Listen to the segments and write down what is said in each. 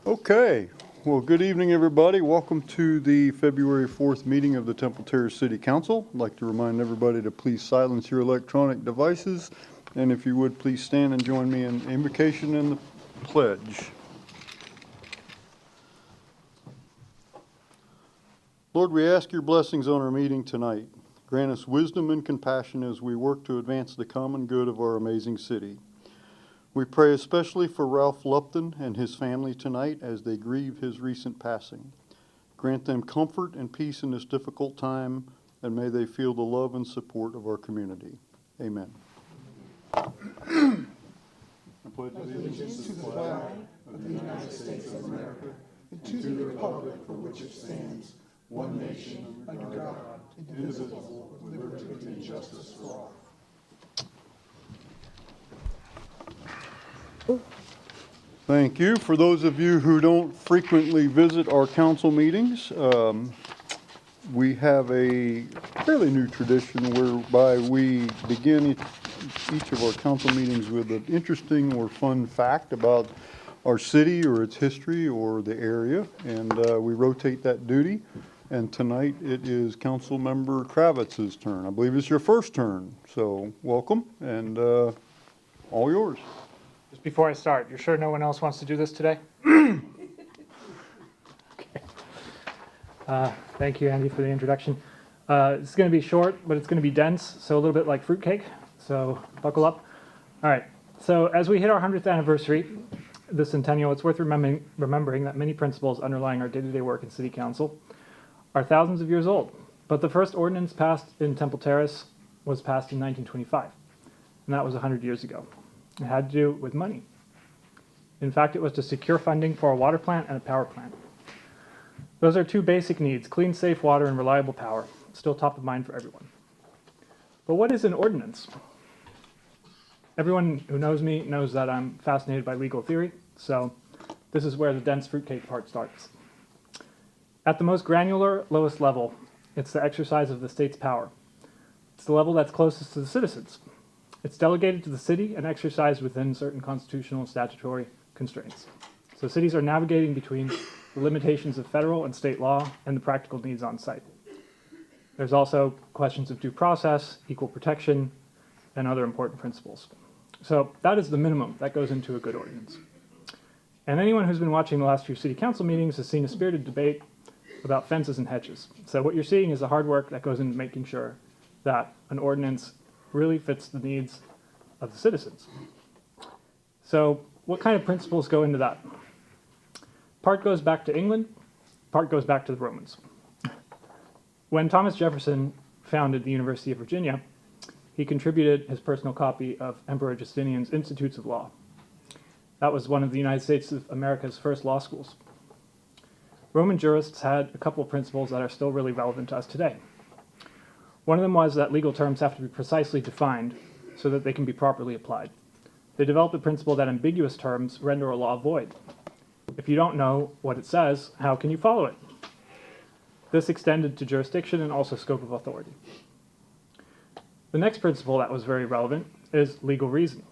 Okay, well, good evening, everybody. Welcome to the February 4th meeting of the Temple Terrace City Council. I'd like to remind everybody to please silence your electronic devices, and if you would, please stand and join me in invocation and the pledge. Lord, we ask your blessings on our meeting tonight. Grant us wisdom and compassion as we work to advance the common good of our amazing city. We pray especially for Ralph Lupton and his family tonight as they grieve his recent passing. Grant them comfort and peace in this difficult time, and may they feel the love and support of our community. Amen. I pledge allegiance to the flag of the United States of America and to the republic for which it stands, one nation under God, indivisible, with liberty and justice for all. Thank you. For those of you who don't frequently visit our council meetings, we have a fairly new tradition whereby we begin each of our council meetings with an interesting or fun fact about our city or its history or the area, and we rotate that duty. And tonight it is Council Member Kravitz's turn. I believe it's your first turn, so welcome, and all yours. Just before I start, you're sure no one else wants to do this today? Okay. Thank you, Andy, for the introduction. It's going to be short, but it's going to be dense, so a little bit like fruitcake, so buckle up. All right, so as we hit our 100th anniversary, the centennial, it's worth remembering that many principles underlying our day-to-day work in City Council are thousands of years old. But the first ordinance passed in Temple Terrace was passed in 1925, and that was 100 years ago. It had to do with money. In fact, it was to secure funding for a water plant and a power plant. Those are two basic needs: clean, safe water and reliable power. Still top of mind for everyone. But what is an ordinance? Everyone who knows me knows that I'm fascinated by legal theory, so this is where the dense fruitcake part starts. At the most granular, lowest level, it's the exercise of the state's power. It's the level that's closest to the citizens. It's delegated to the city and exercised within certain constitutional and statutory constraints. So cities are navigating between the limitations of federal and state law and the practical needs on site. There's also questions of due process, equal protection, and other important principles. So that is the minimum that goes into a good ordinance. And anyone who's been watching the last few city council meetings has seen a spirited debate about fences and hedges. So what you're seeing is the hard work that goes into making sure that an ordinance really fits the needs of the citizens. So what kind of principles go into that? Part goes back to England, part goes back to the Romans. When Thomas Jefferson founded the University of Virginia, he contributed his personal copy of Emperor Justinian's Institutes of Law. That was one of the United States of America's first law schools. Roman jurists had a couple of principles that are still really relevant to us today. One of them was that legal terms have to be precisely defined so that they can be properly applied. They developed the principle that ambiguous terms render a law void. If you don't know what it says, how can you follow it? This extended to jurisdiction and also scope of authority. The next principle that was very relevant is legal reason.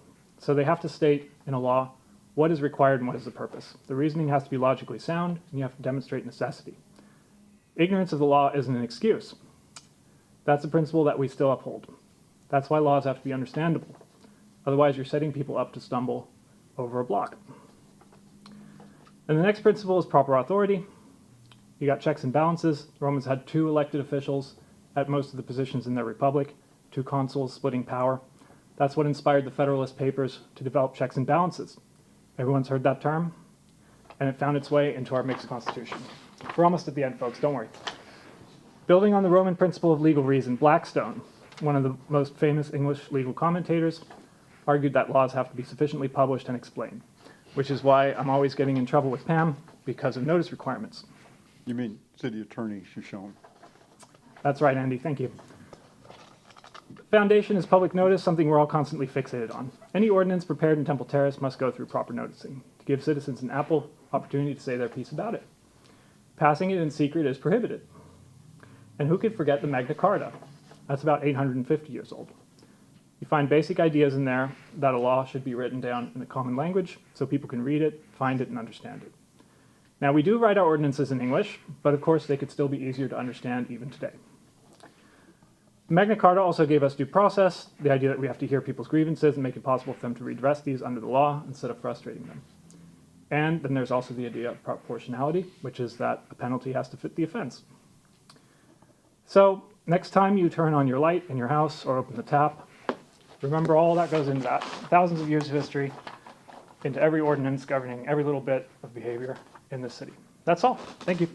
So they have to state in a law what is required and what is the purpose. The reasoning has to be logically sound, and you have to demonstrate necessity. Ignorance of the law isn't an excuse. That's a principle that we still uphold. That's why laws have to be understandable. Otherwise, you're setting people up to stumble over a block. And the next principle is proper authority. You got checks and balances. The Romans had 2 elected officials at most of the positions in their republic, 2 consuls splitting power. That's what inspired the Federalist Papers to develop checks and balances. Everyone's heard that term, and it found its way into our mixed constitution. We're almost at the end, folks, don't worry. Building on the Roman principle of legal reason, Blackstone, one of the most famous English legal commentators, argued that laws have to be sufficiently published and explained, which is why I'm always getting in trouble with Pam because of notice requirements. You mean city attorney Shoshone? That's right, Andy, thank you. Foundation is public notice, something we're all constantly fixated on. Any ordinance prepared in Temple Terrace must go through proper noticing to give citizens an ample opportunity to say their piece about it. Passing it in secret is prohibited. And who could forget the Magna Carta? That's about 850 years old. You find basic ideas in there that a law should be written down in a common language so people can read it, find it, and understand it. Now, we do write our ordinances in English, but of course they could still be easier to understand even today. Magna Carta also gave us due process, the idea that we have to hear people's grievances and make it possible for them to redress these under the law instead of frustrating them. And then there's also the idea of proportionality, which is that a penalty has to fit the offense. So next time you turn on your light in your house or open the tap, remember all that goes into that. Thousands of years of history into every ordinance governing every little bit of behavior in this city. That's all. Thank you.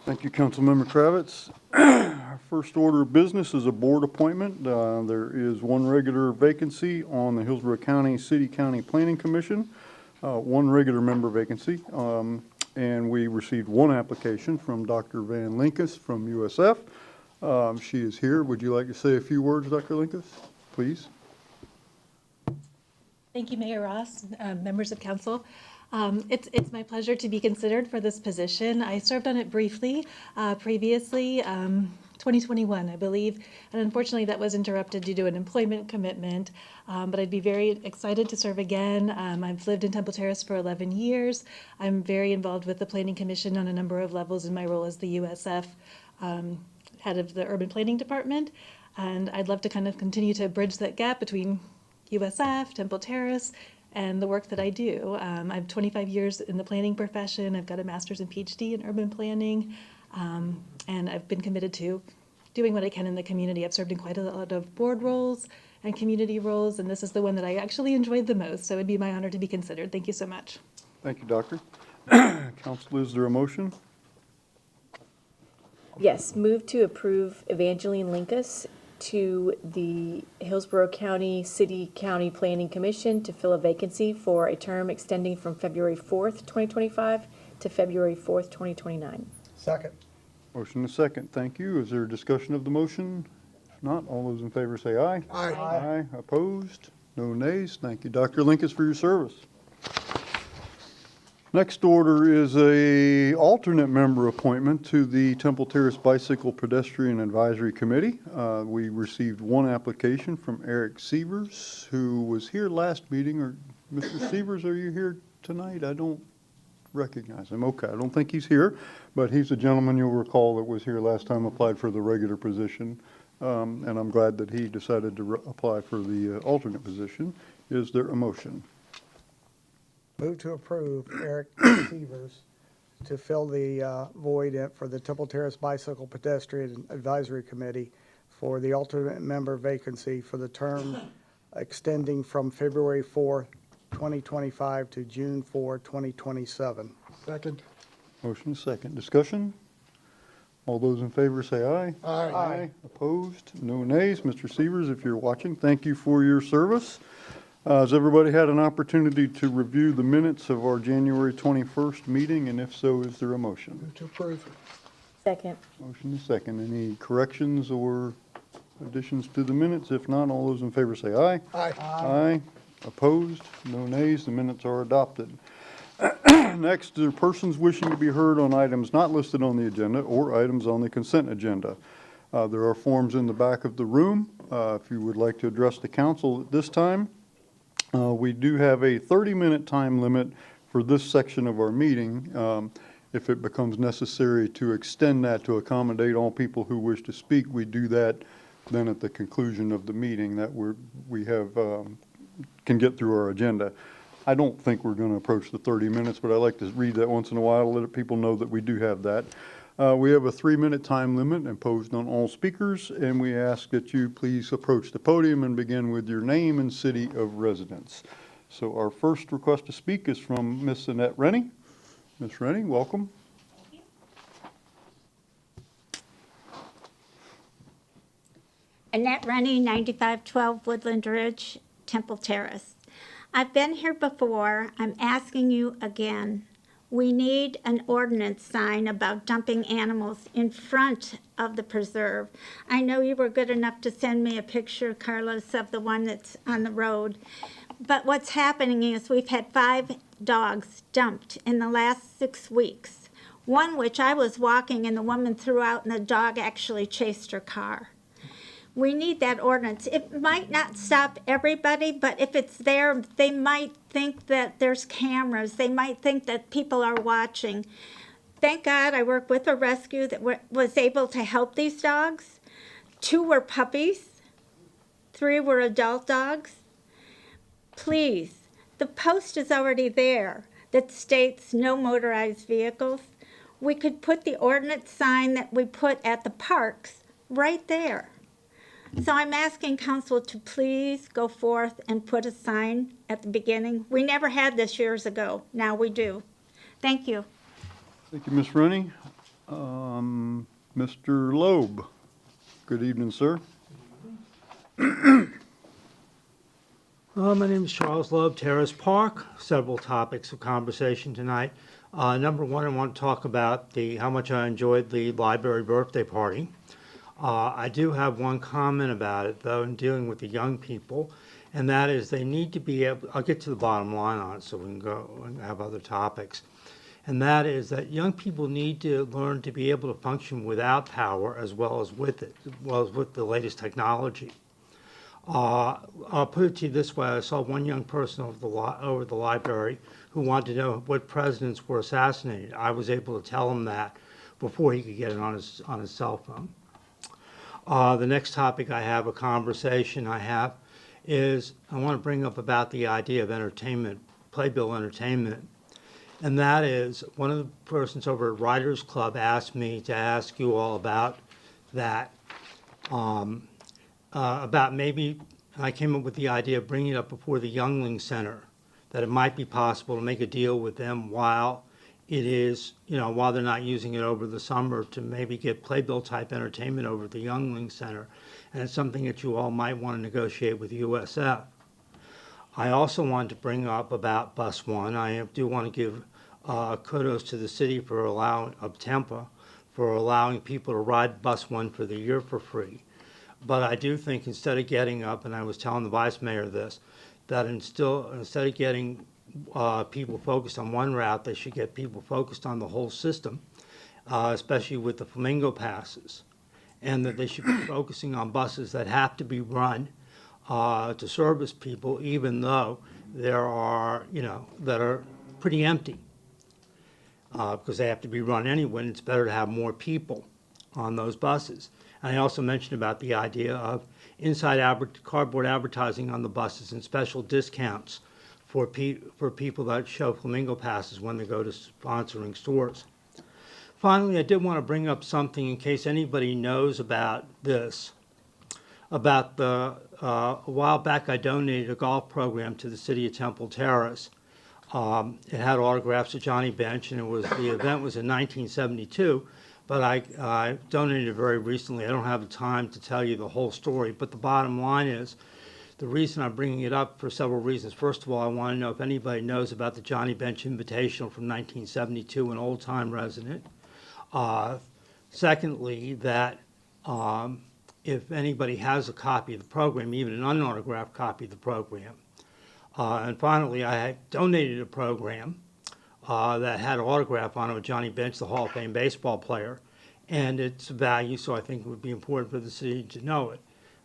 Thank you, Councilmember Kravitz. Our first order of business is a board appointment. There is one regular vacancy on the Hillsborough County City-County Planning Commission, one regular member vacancy, and we received one application from Dr. Van Linkus from USF. She is here. Would you like to say a few words, Dr. Linkus, please? Thank you, Mayor Ross, members of council. It's my pleasure to be considered for this position. I served on it briefly previously, 2021, I believe, and unfortunately that was interrupted due to an employment commitment, but I'd be very excited to serve again. I've lived in Temple Terrace for 11 years. I'm very involved with the Planning Commission on a number of levels in my role as the USF head of the Urban Planning Department, and I'd love to kind of continue to bridge that gap between USF, Temple Terrace, and the work that I do. I have 25 years in the planning profession. I've got a master's and PhD in urban planning, and I've been committed to doing what I can in the community. I've served in quite a lot of board roles and community roles, and this is the one that I actually enjoyed the most, so it'd be my honor to be considered. Thank you so much. Thank you, Doctor. Council, is there a motion? Yes, move to approve Evangeline Linkus to the Hillsborough County City-County Planning Commission to fill a vacancy for a term extending from February 4th, 2025 to February 4th, 2029. Second. Motion is second. Thank you. Is there a discussion of the motion? If not, all those in favor say aye. Aye. Aye. Opposed? No nays. Thank you, Dr. Linkus, for your service. Next order is a alternate member appointment to the Temple Terrace Bicycle Pedestrian Advisory Committee. We received one application from Eric Sievers, who was here last meeting. Or Mr. Sievers, are you here tonight? I don't recognize him. Okay, I don't think he's here, but he's a gentleman you'll recall that was here last time, applied for the regular position, and I'm glad that he decided to apply for the alternate position. Is there a motion? Move to approve Eric Severs to fill the void for the Temple Terrace Bicycle Pedestrian Advisory Committee for the alternate member vacancy for the term extending from February 4, 2025 to June 4, 2027. Second. Motion is second. Discussion? All those in favor say aye. Aye. Opposed? No nays. Mr. Sievers, if you're watching, thank you for your service. Has everybody had an opportunity to review the minutes of our January 21st meeting? And if so, is there a motion? Move to approve. Second. Motion is second. Any corrections or additions to the minutes? If not, all those in favor say aye. Aye. Aye. Opposed? No nays. The minutes are adopted. Next are persons wishing to be heard on items not listed on the agenda or items on the consent agenda. There are forms in the back of the room. If you would like to address the council at this time. We do have a 30-minute time limit for this section of our meeting. If it becomes necessary to extend that to accommodate all people who wish to speak, we do that then at the conclusion of the meeting that we can get through our agenda. I don't think we're going to approach the 30 minutes, but I like to read that once in a while to let people know that we do have that. We have a 3-minute time limit imposed on all speakers, and we ask that you please approach the podium and begin with your name and city of residence. So our first request to speak is from Miss Annette Rennie. Miss Rennie, welcome. Thank you. Annette Rennie, 9512 Woodland Ridge, Temple Terrace. I've been here before. I'm asking you again. We need an ordinance sign about dumping animals in front of the preserve. I know you were good enough to send me a picture, Carlos, of the one that's on the road. But what's happening is we've had 5 dogs dumped in the last 6 weeks. One which I was walking and the woman threw out and the dog actually chased her car. We need that ordinance. It might not stop everybody, but if it's there, they might think that there's cameras. They might think that people are watching. Thank God I work with a rescue that was able to help these dogs. 2 were puppies, 3 were adult dogs. Please, the post is already there that states no motorized vehicles. We could put the ordinance sign that we put at the parks right there. So I'm asking council to please go forth and put a sign at the beginning. We never had this years ago. Now we do. Thank you. Thank you, Ms. Rennie. Mr. Loeb. Good evening, sir. My name is Charles Loeb, Terrace Park. Several topics of conversation tonight. Number one, I want to talk about how much I enjoyed the library birthday party. I do have one comment about it, though, in dealing with the young people, and that is they need to be able, I'll get to the bottom line on it so we can go and have other topics, and that is that young people need to learn to be able to function without power as well as with it, as well as with the latest technology. I'll put it to you this way. I saw one young person over the library who wanted to know what presidents were assassinated. I was able to tell him that before he could get it on his cell phone. The next topic I have, a conversation I have, is I want to bring up about the idea of entertainment, playbill entertainment. And that is, one of the persons over at Writers Club asked me to ask you all about that. About maybe, I came up with the idea of bringing it up before the Youngling Center, that it might be possible to make a deal with them while it is, while they're not using it over the summer, to maybe get playbill type entertainment over at the Youngling Center. And it's something that you all might want to negotiate with USF. I also want to bring up about Bus One. I do want to give kudos to the city of Tampa for allowing people to ride Bus One for the year for free. But I do think instead of getting up, and I was telling the vice mayor this, that instead of getting people focused on one route, they should get people focused on the whole system, especially with the Flamingo passes, and that they should be focusing on buses that have to be run to service people, even though there are, that are pretty empty, because they have to be run anyway, and it's better to have more people on those buses. And I also mentioned about the idea of cardboard advertising on the buses and special discounts for people that show Flamingo passes when they go to sponsoring stores. Finally, I did want to bring up something in case anybody knows about this. About a while back, I donated a golf program to the city of Temple Terrace. It had autographs of Johnny Bench, and the event was in 1972. But I donated it very recently. I don't have the time to tell you the whole story, but the bottom line is, the reason I'm bringing it up for several reasons. First of all, I want to know if anybody knows about the Johnny Bench Invitational from 1972, an old-time resident. Secondly, that if anybody has a copy of the program, even an unautographed copy of the program. And finally, I had donated a program that had an autograph on it with Johnny Bench, the Hall of Fame baseball player, and its value, so I think it would be important for the city to know it.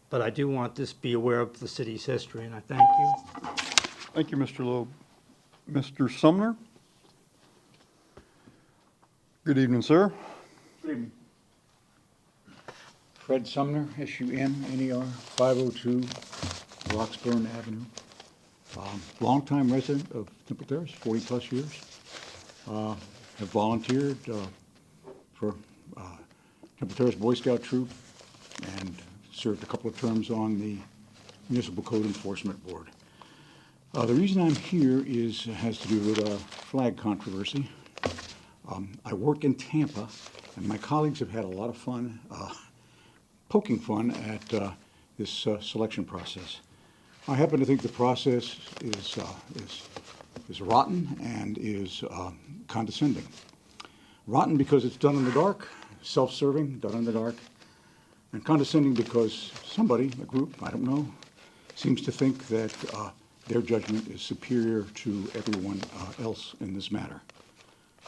But I do want this to be aware of the city's history, and I thank you. Thank you, Mr. Loeb. Mr. Sumner? Good evening, sir. Good evening. Fred Sumner, SUMNER, 502 Roxburn Avenue. Longtime resident of Temple Terrace, 40-plus years. Have volunteered for Temple Terrace Boy Scout Troop and served a couple of terms on the Municipal Code Enforcement Board. The reason I'm here has to do with a flag controversy. I work in Tampa, and my colleagues have had a lot of fun, poking fun at this selection process. I happen to think the process is rotten and is condescending. Rotten because it's done in the dark, self-serving, done in the dark, and condescending because somebody, a group, I don't know, seems to think that their judgment is superior to everyone else in this matter.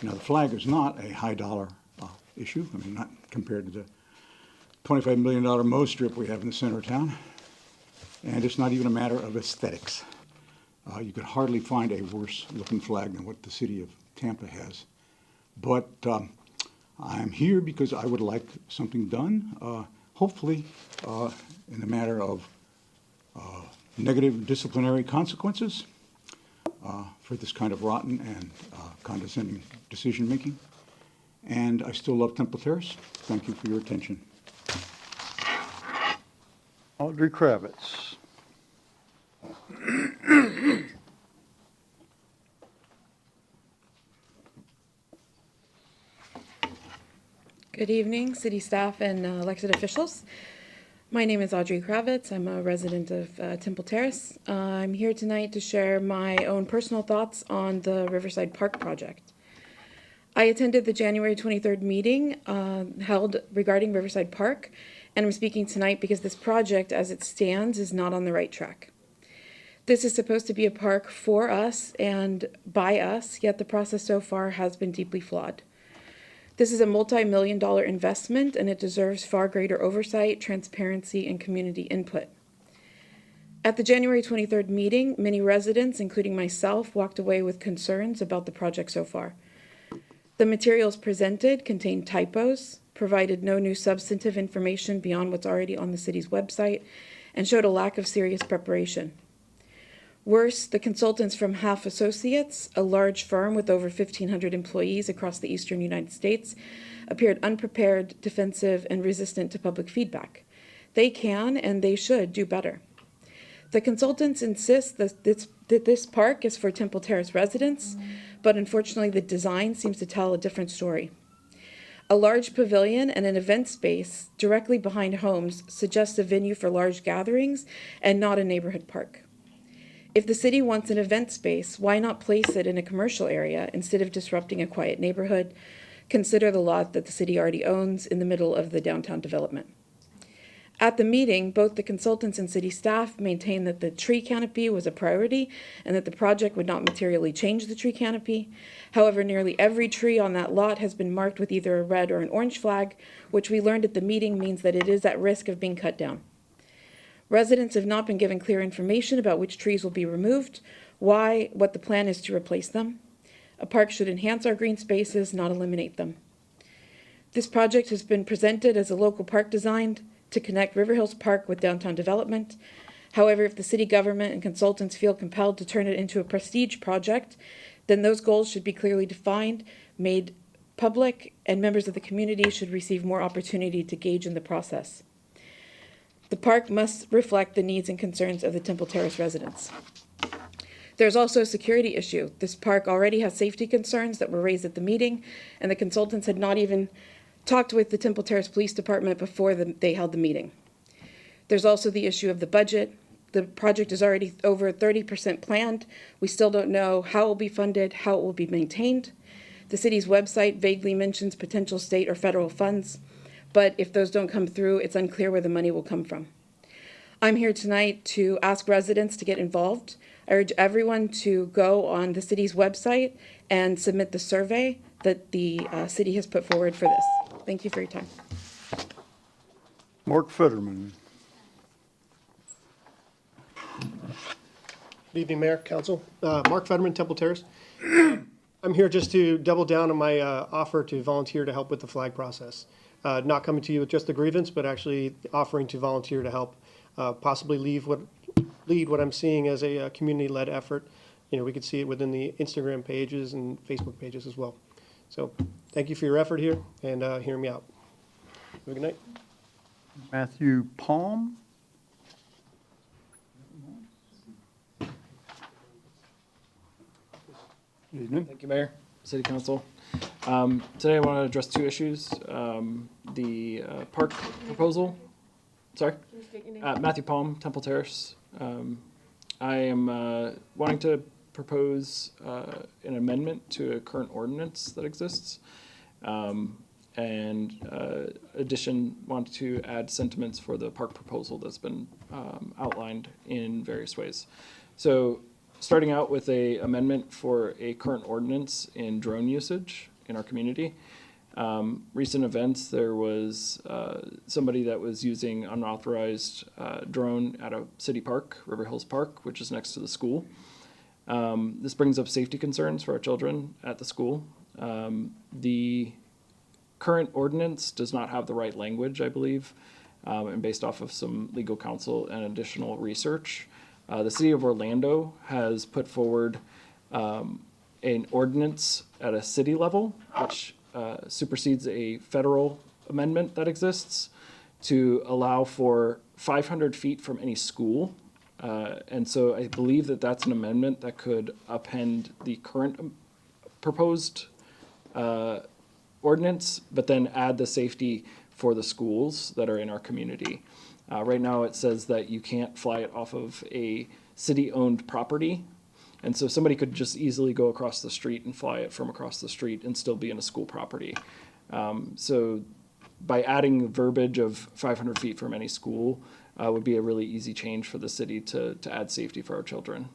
Now, the flag is not a high-dollar issue. I mean, not compared to $25 million mow strip we have in the center of town. And it's not even a matter of aesthetics. You could hardly find a worse looking flag than what the city of Tampa has. But I'm here because I would like something done, hopefully in a matter of negative disciplinary consequences for this kind of rotten and condescending decision-making. And I still love Temple Terrace. Thank you for your attention. Audrey Kravitz. Good evening, city staff and elected officials. My name is Audrey Kravitz. I'm a resident of Temple Terrace. I'm here tonight to share my own personal thoughts on the Riverside Park project. I attended the January 23rd meeting held regarding Riverside Park, and I'm speaking tonight because this project, as it stands, is not on the right track. This is supposed to be a park for us and by us, yet the process so far has been deeply flawed. This is a multi-million-dollar investment, and it deserves far greater oversight, transparency, and community input. At the January 23rd meeting, many residents, including myself, walked away with concerns about the project so far. The materials presented contained typos, provided no new substantive information beyond what's already on the city's website, and showed a lack of serious preparation. Worse, the consultants from Half Associates, a large firm with over 1,500 employees across the eastern United States, appeared unprepared, defensive, and resistant to public feedback. They can and they should do better. The consultants insist that this park is for Temple Terrace residents, but unfortunately the design seems to tell a different story. A large pavilion and an event space directly behind homes suggests a venue for large gatherings and not a neighborhood park. If the city wants an event space, why not place it in a commercial area instead of disrupting a quiet neighborhood? Consider the lot that the city already owns in the middle of the downtown development. At the meeting, both the consultants and city staff maintained that the tree canopy was a priority and that the project would not materially change the tree canopy. However, nearly every tree on that lot has been marked with either a red or an orange flag, which we learned at the meeting means that it is at risk of being cut down. Residents have not been given clear information about which trees will be removed, what the plan is to replace them. A park should enhance our green spaces, not eliminate them. This project has been presented as a local park designed to connect River Hills Park with downtown development. However, if the city government and consultants feel compelled to turn it into a prestige project, then those goals should be clearly defined, made public, and members of the community should receive more opportunity to gauge in the process. The park must reflect the needs and concerns of the Temple Terrace residents. There's also a security issue. This park already has safety concerns that were raised at the meeting, and the consultants had not even talked with the Temple Terrace Police Department before they held the meeting. There's also the issue of the budget. The project is already over 30% planned. We still don't know how it will be funded, how it will be maintained. The city's website vaguely mentions potential state or federal funds, but if those don't come through, it's unclear where the money will come from. I'm here tonight to ask residents to get involved. I urge everyone to go on the city's website and submit the survey that the city has put forward for this. Thank you for your time. Mark Fetterman. Good evening, Mayor, Council. Mark Fetterman, Temple Terrace. I'm here just to double down on my offer to volunteer to help with the flag process. Not coming to you with just the grievance, but actually offering to volunteer to help possibly lead what I'm seeing as a community-led effort. You know, we could see it within the Instagram pages and Facebook pages as well. So thank you for your effort here and hearing me out. Have a good night. Matthew Palm. Good evening. Thank you, Mayor, City Council. Today I want to address two issues. The park proposal. Sorry? Matthew Palm, Temple Terrace. I am wanting to propose an amendment to a current ordinance that exists. Addition, want to add sentiments for the park proposal that's been outlined in various ways. So starting out with a amendment for a current ordinance in drone usage in our community. Recent events, there was somebody that was using unauthorized drone at a city park, River Hills Park, which is next to the school. This brings up safety concerns for our children at the school. The current ordinance does not have the right language, I believe, and based off of some legal counsel and additional research. The city of Orlando has put forward an ordinance at a city level, which supersedes a federal amendment that exists to allow for 500 feet from any school. And so I believe that that's an amendment that could upend the current proposed ordinance, but then add the safety for the schools that are in our community. Right now, it says that you can't fly it off of a city-owned property. And so somebody could just easily go across the street and fly it from across the street and still be in a school property. So by adding verbiage of 500 feet from any school would be a really easy change for the city to add safety for our children.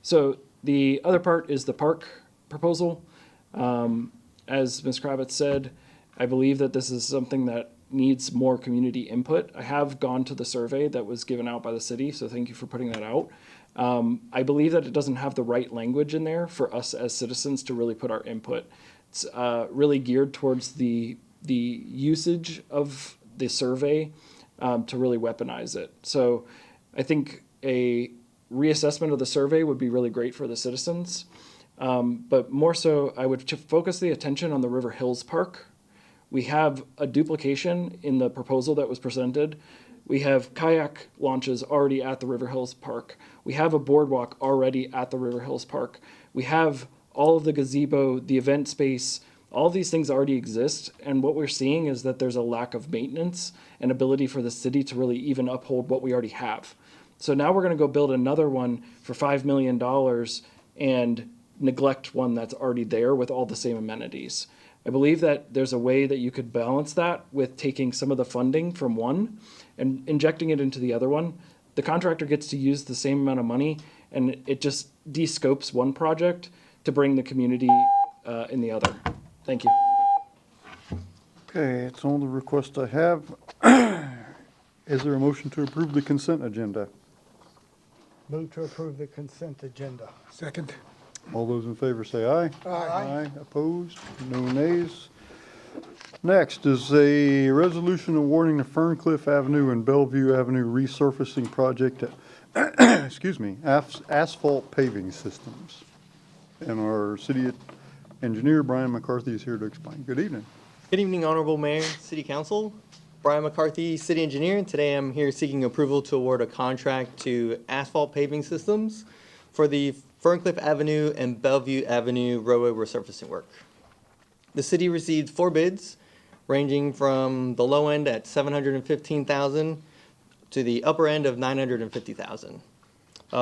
So the other part is the park proposal. As Ms. Kravitz said, I believe that this is something that needs more community input. I have gone to the survey that was given out by the city, so thank you for putting that out. I believe that it doesn't have the right language in there for us as citizens to really put our input. It's really geared towards the usage of the survey to really weaponize it. So I think a reassessment of the survey would be really great for the citizens. But more so, I would focus the attention on the River Hills Park. We have a duplication in the proposal that was presented. We have kayak launches already at the River Hills Park. We have a boardwalk already at the River Hills Park. We have all of the gazebo, the event space, all these things already exist. And what we're seeing is that there's a lack of maintenance and ability for the city to really even uphold what we already have. So now we're going to go build another one for $5 million and neglect one that's already there with all the same amenities. I believe that there's a way that you could balance that with taking some of the funding from one and injecting it into the other one. The contractor gets to use the same amount of money, and it just de-scopes one project to bring the community in the other. Thank you. Okay, it's all the requests I have. Is there a motion to approve the consent agenda? Move to approve the consent agenda. Second. All those in favor say aye. Aye. Opposed? No nays. Next is a resolution awarding the Ferncliff Avenue and Bellevue Avenue resurfacing project at, excuse me, asphalt paving systems. And our city engineer, Brian McCarthy, is here to explain. Good evening. Good evening, Honorable Mayor, City Council. Brian McCarthy, City Engineer, and today I'm here seeking approval to award a contract to Asphalt Paving Systems for the Ferncliff Avenue and Bellevue Avenue roadway resurfacing work. The city received 4 bids, ranging from the low end at $715,000 to the upper end of $950,000.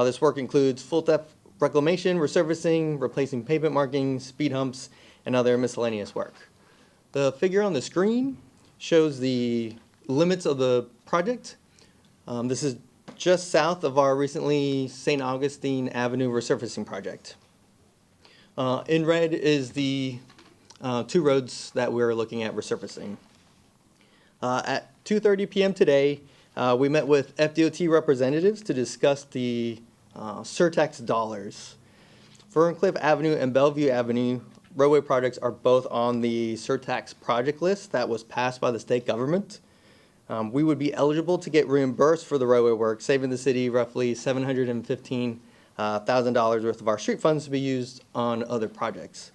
This work includes full depth reclamation, resurfacing, replacing pavement markings, speed humps, and other miscellaneous work. The figure on the screen shows the limits of the project. This is just south of our recently St. Augustine Avenue resurfacing project. In red is the 2 roads that we're looking at resurfacing. At 2:30 p.m. today, we met with FDOT representatives to discuss the surtax dollars. Ferncliff Avenue and Bellevue Avenue roadway projects are both on the surtax project list that was passed by the state government. We would be eligible to get reimbursed for the roadway work, saving the city roughly $715,000 worth of our street funds to be used on other projects.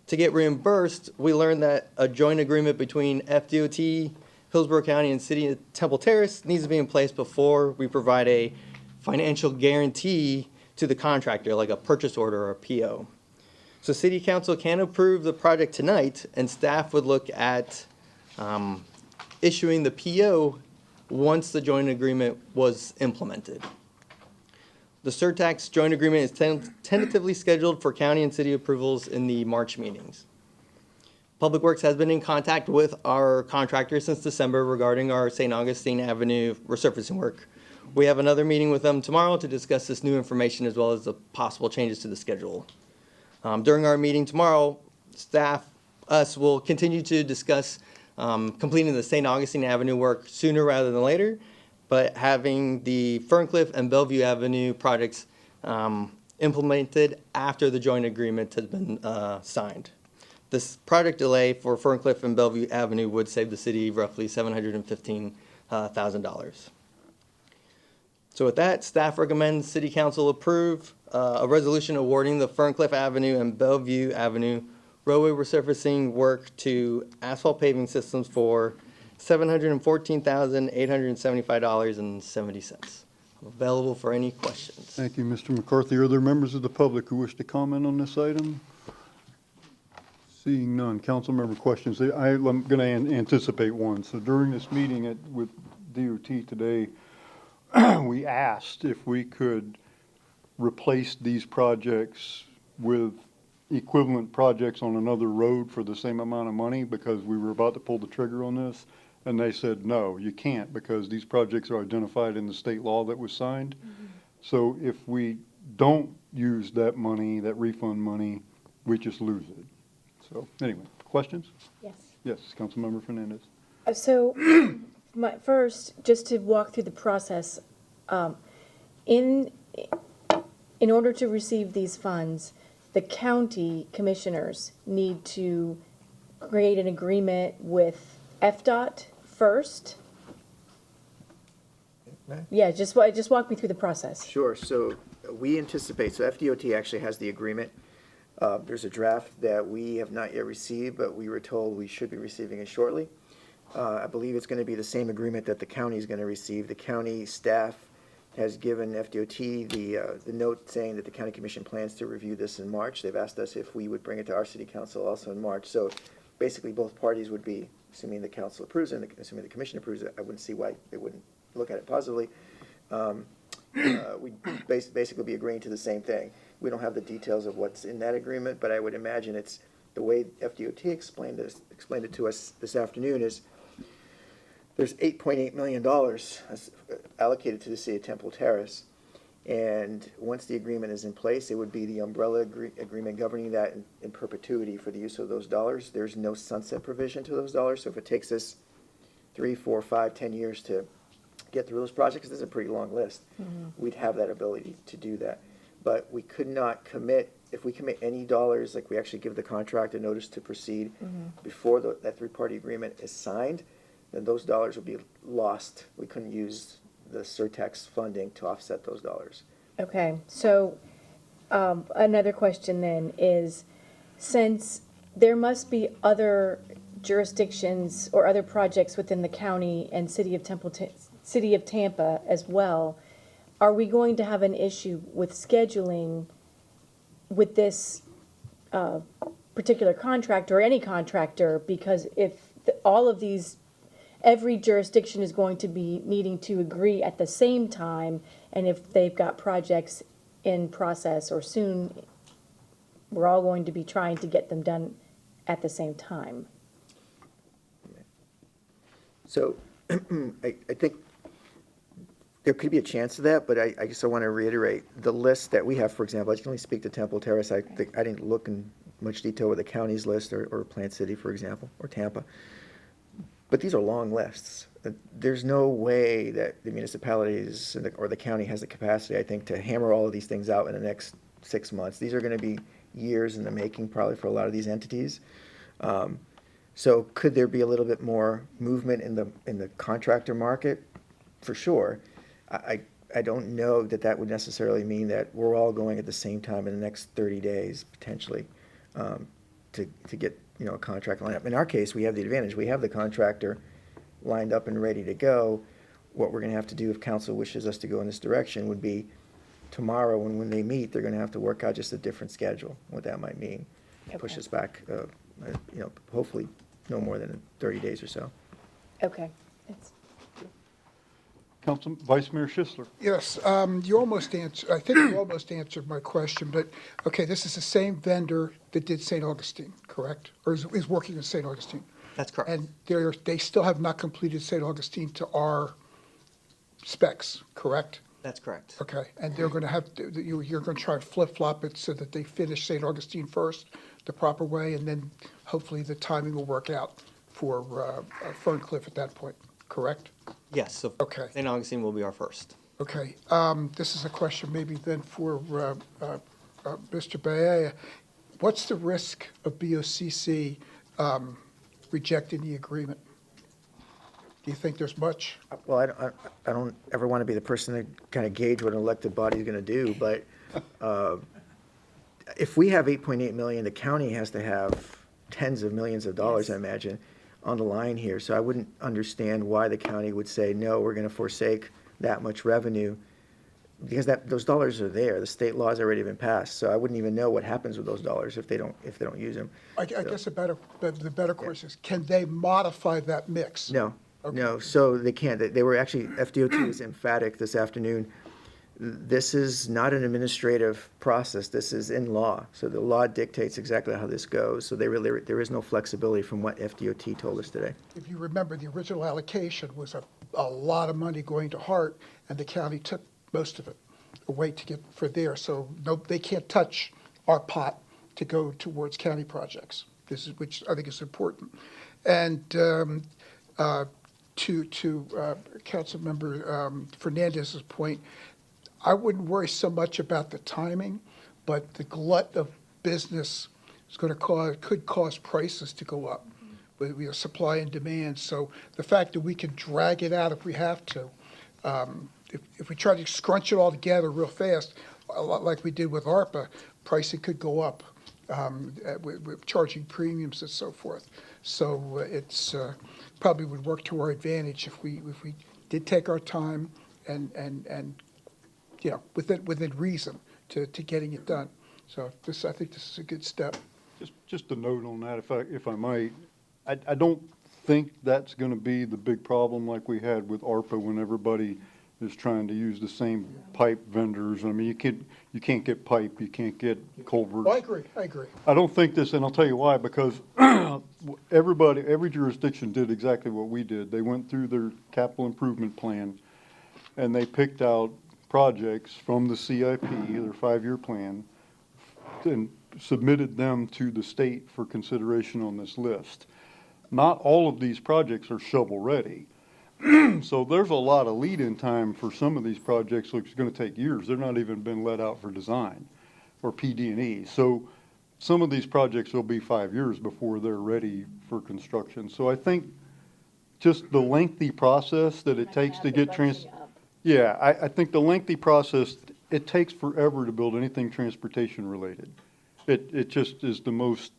To get reimbursed, we learned that a joint agreement between FDOT, Hillsborough County, and City of Temple Terrace needs to be in place before we provide a financial guarantee to the contractor, like a purchase order or a PO. So City Council can approve the project tonight, and staff would look at issuing the PO once the joint agreement was implemented. The surtax joint agreement is tentatively scheduled for county and city approvals in the March meetings. Public Works has been in contact with our contractor since December regarding our St. Augustine Avenue resurfacing work. We have another meeting with them tomorrow to discuss this new information as well as the possible changes to the schedule. During our meeting tomorrow, staff us will continue to discuss completing the St. Augustine Avenue work sooner rather than later, but having the Ferncliff and Bellevue Avenue projects implemented after the joint agreement has been signed. This project delay for Ferncliff and Bellevue Avenue would save the city roughly $715,000. So with that, staff recommends City Council approve a resolution awarding the Ferncliff Avenue and Bellevue Avenue roadway resurfacing work to Asphalt Paving Systems for $714,875.70. I'm available for any questions. Thank you, Mr. McCarthy. Are there members of the public who wish to comment on this item? Seeing none. Council member questions. I'm going to anticipate one. So during this meeting with DOT today, we asked if we could replace these projects with equivalent projects on another road for the same amount of money because we were about to pull the trigger on this. And they said, no, you can't because these projects are identified in the state law that was signed. So if we don't use that money, that refund money, we just lose it. So anyway, questions? Yes. Yes, Councilmember Fernandez. So, first, just to walk through the process, in order to receive these funds, the county commissioners need to create an agreement with FDOT first. Yeah, just walk me through the process. Sure, so we anticipate, so FDOT actually has the agreement. There's a draft that we have not yet received, but we were told we should be receiving it shortly. I believe it's going to be the same agreement that the county is going to receive. The county staff has given FDOT the note saying that the county commission plans to review this in March. They've asked us if we would bring it to our city council also in March. So basically, both parties would be, assuming the council approves it, and assuming the commission approves it, I wouldn't see why they wouldn't look at it positively. We'd basically be agreeing to the same thing. We don't have the details of what's in that agreement, but I would imagine it's the way FDOT explained it to us this afternoon is there's $8.8 million allocated to the city of Temple Terrace. And once the agreement is in place, it would be the umbrella agreement governing that in perpetuity for the use of those dollars. There's no sunset provision to those dollars. So if it takes us 3, 4, 5, 10 years to get through those projects, this is a pretty long list, we'd have that ability to do that. But we could not commit, if we commit any dollars, like we actually give the contract a notice to proceed before that three-party agreement is signed, then those dollars would be lost. We couldn't use the surtax funding to offset those dollars. Okay, so another question then is, since there must be other jurisdictions or other projects within the county and city of Tampa as well, are we going to have an issue with scheduling with this particular contractor or any contractor? Because if all of these, every jurisdiction is going to be needing to agree at the same time, and if they've got projects in process or soon, we're all going to be trying to get them done at the same time. So I think there could be a chance of that, but I just want to reiterate the list that we have. For example, I can only speak to Temple Terrace. I didn't look in much detail with the county's list or Plant City, for example, or Tampa. But these are long lists. There's no way that the municipalities or the county has the capacity, I think, to hammer all of these things out in the next 6 months. These are going to be years in the making, probably, for a lot of these entities. So could there be a little bit more movement in the contractor market? For sure. I don't know that would necessarily mean that we're all going at the same time in the next 30 days, potentially, to get a contract lined up. In our case, we have the advantage. We have the contractor lined up and ready to go. What we're going to have to do if council wishes us to go in this direction would be tomorrow when they meet, they're going to have to work out just a different schedule, what that might mean. Push us back, hopefully no more than 30 days or so. Okay. Council Vice Mayor Schisler. Yes, you almost answered, I think you almost answered my question, but, okay, this is the same vendor that did St. Augustine, correct? Or is working in St. Augustine? That's correct. And they still have not completed St. Augustine to our specs, correct? That's correct. Okay, and they're going to have, you're going to try and flip-flop it so that they finish St. Augustine first the proper way, and then hopefully the timing will work out for Ferncliff at that point, correct? Yes, so Okay. St. Augustine will be our first. Okay, this is a question maybe then for Mr. Baea. What's the risk of BOCC rejecting the agreement? Do you think there's much? Well, I don't ever want to be the person to kind of gauge what an elected body is going to do, but if we have 8.8 million, the county has to have tens of millions of dollars, I imagine, on the line here. So I wouldn't understand why the county would say, no, we're going to forsake that much revenue, because those dollars are there. The state law's already been passed, so I wouldn't even know what happens with those dollars if they don't use them. I guess the better question is, can they modify that mix? No, no, so they can't. They were actually, FDOT was emphatic this afternoon. This is not an administrative process. This is in law. So the law dictates exactly how this goes. So there is no flexibility from what FDOT told us today. If you remember, the original allocation was a lot of money going to Hart, and the county took most of it away to get for there. So no, they can't touch our pot to go towards county projects. Which I think is important. And to Councilmember Fernandez's point, I wouldn't worry so much about the timing, but the glut of business is going to could cause prices to go up. We have supply and demand. So the fact that we can drag it out if we have to, if we try to scrunch it all together real fast, a lot like we did with ARPA, pricing could go up with charging premiums and so forth. So it's probably would work to our advantage if we did take our time and you know, within reason to getting it done. So I think this is a good step. Just a note on that, if I might. I don't think that's going to be the big problem like we had with ARPA when everybody is trying to use the same pipe vendors. I mean, you can't get pipe, you can't get culverts. Well, I agree. I don't think this, and I'll tell you why, because every jurisdiction did exactly what we did. They went through their capital improvement plan, and they picked out projects from the CIP, their 5-year plan, and submitted them to the state for consideration on this list. Not all of these projects are shovel-ready. So there's a lot of lead-in time for some of these projects, which is going to take years. They're not even been let out for design or PD&E. So some of these projects will be 5 years before they're ready for construction. So I think just the lengthy process that it takes to get yeah, I think the lengthy process, it takes forever to build anything transportation related. It just is the most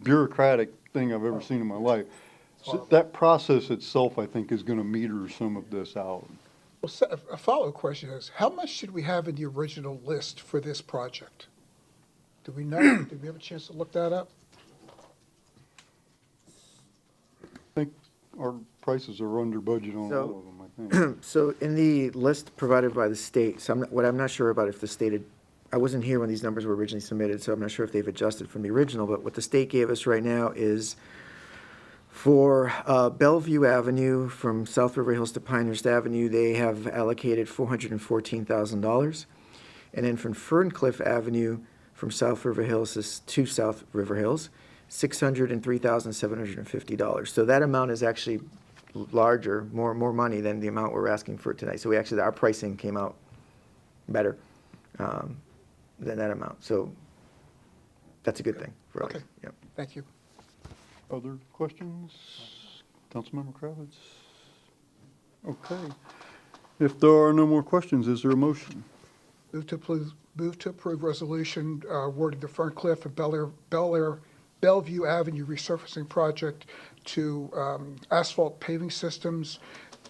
bureaucratic thing I've ever seen in my life. So that process itself, I think, is going to meter some of this out. Well, a follow-up question is, how much should we have in the original list for this project? Do we know? Did we have a chance to look that up? I think our prices are under budget on all of them, I think. So in the list provided by the state, so what I'm not sure about if the state had, I wasn't here when these numbers were originally submitted, so I'm not sure if they've adjusted from the original, but what the state gave us right now is for Bellevue Avenue from South River Hills to Pinehurst Avenue, they have allocated $414,000. And then from Ferncliff Avenue from South River Hills to South River Hills, $603,750. So that amount is actually larger, more money than the amount we're asking for tonight. So our pricing came out better than that amount. So that's a good thing for us. Okay. Yep. Thank you. Other questions? Councilmember Kravitz? Okay. If there are no more questions, is there a motion? Move to approve resolution awarding the Ferncliff and Bellevue Avenue resurfacing project to Asphalt Paving Systems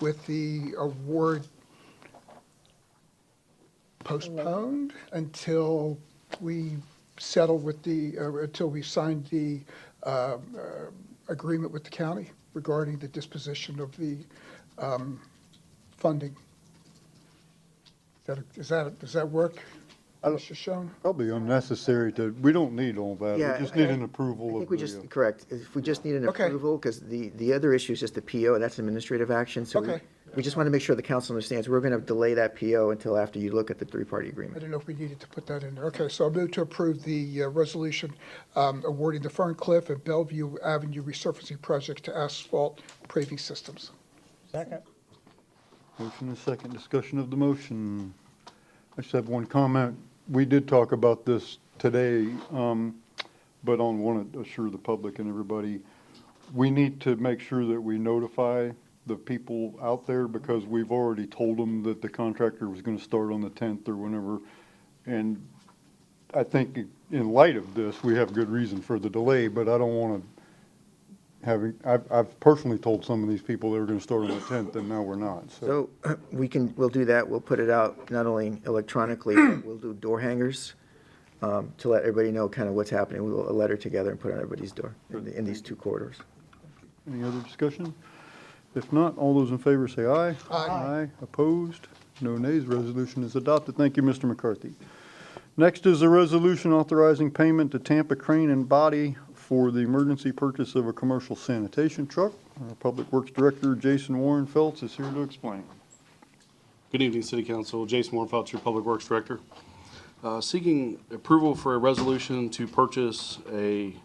with the award postponed until we settle with until we sign the agreement with the county regarding the disposition of the funding. Does that work, Mr. Schoen? Probably unnecessary we don't need all that. Yeah, We just need an approval I of think correct. If we just need an Okay. approval, because the other issue is just the PO, that's administrative action. So Okay. We just want to make sure the council understands, we're going to delay that PO until after you look at the three-party I agreement. didn't know if we needed to put that in there. Okay, so I move to approve the resolution awarding the Ferncliff and Bellevue Avenue resurfacing project to Asphalt Paving Systems. Second. Motion and second. Discussion of the motion. I just have one comment. We did talk about this today, but I want to assure the public and everybody, we need to make sure that we notify the people out there, because we've already told them that the contractor was going to start on the 10th or whenever. And I think in light of this, we have good reason for the delay, but I don't want to I've personally told some of these people they were going to start on the 10th, and now we're not. So we'll do that. We'll put it out not only electronically, but we'll do door hangers to let everybody know kind of what's happening. We'll a letter together and put it on everybody's door in these two corridors. Any other discussion? If not, all those in favor say aye. Aye. Opposed? No nays. Resolution is adopted. Thank you, Mr. McCarthy. Next is a resolution authorizing payment to Tampa Crane and Body for the emergency purchase of a commercial sanitation truck. Our Public Works Director, Jason Warren Felts, is here to explain. Good evening, City Council. Jason Warrenfeldt, your Public Works Director. Seeking approval for a resolution to purchase a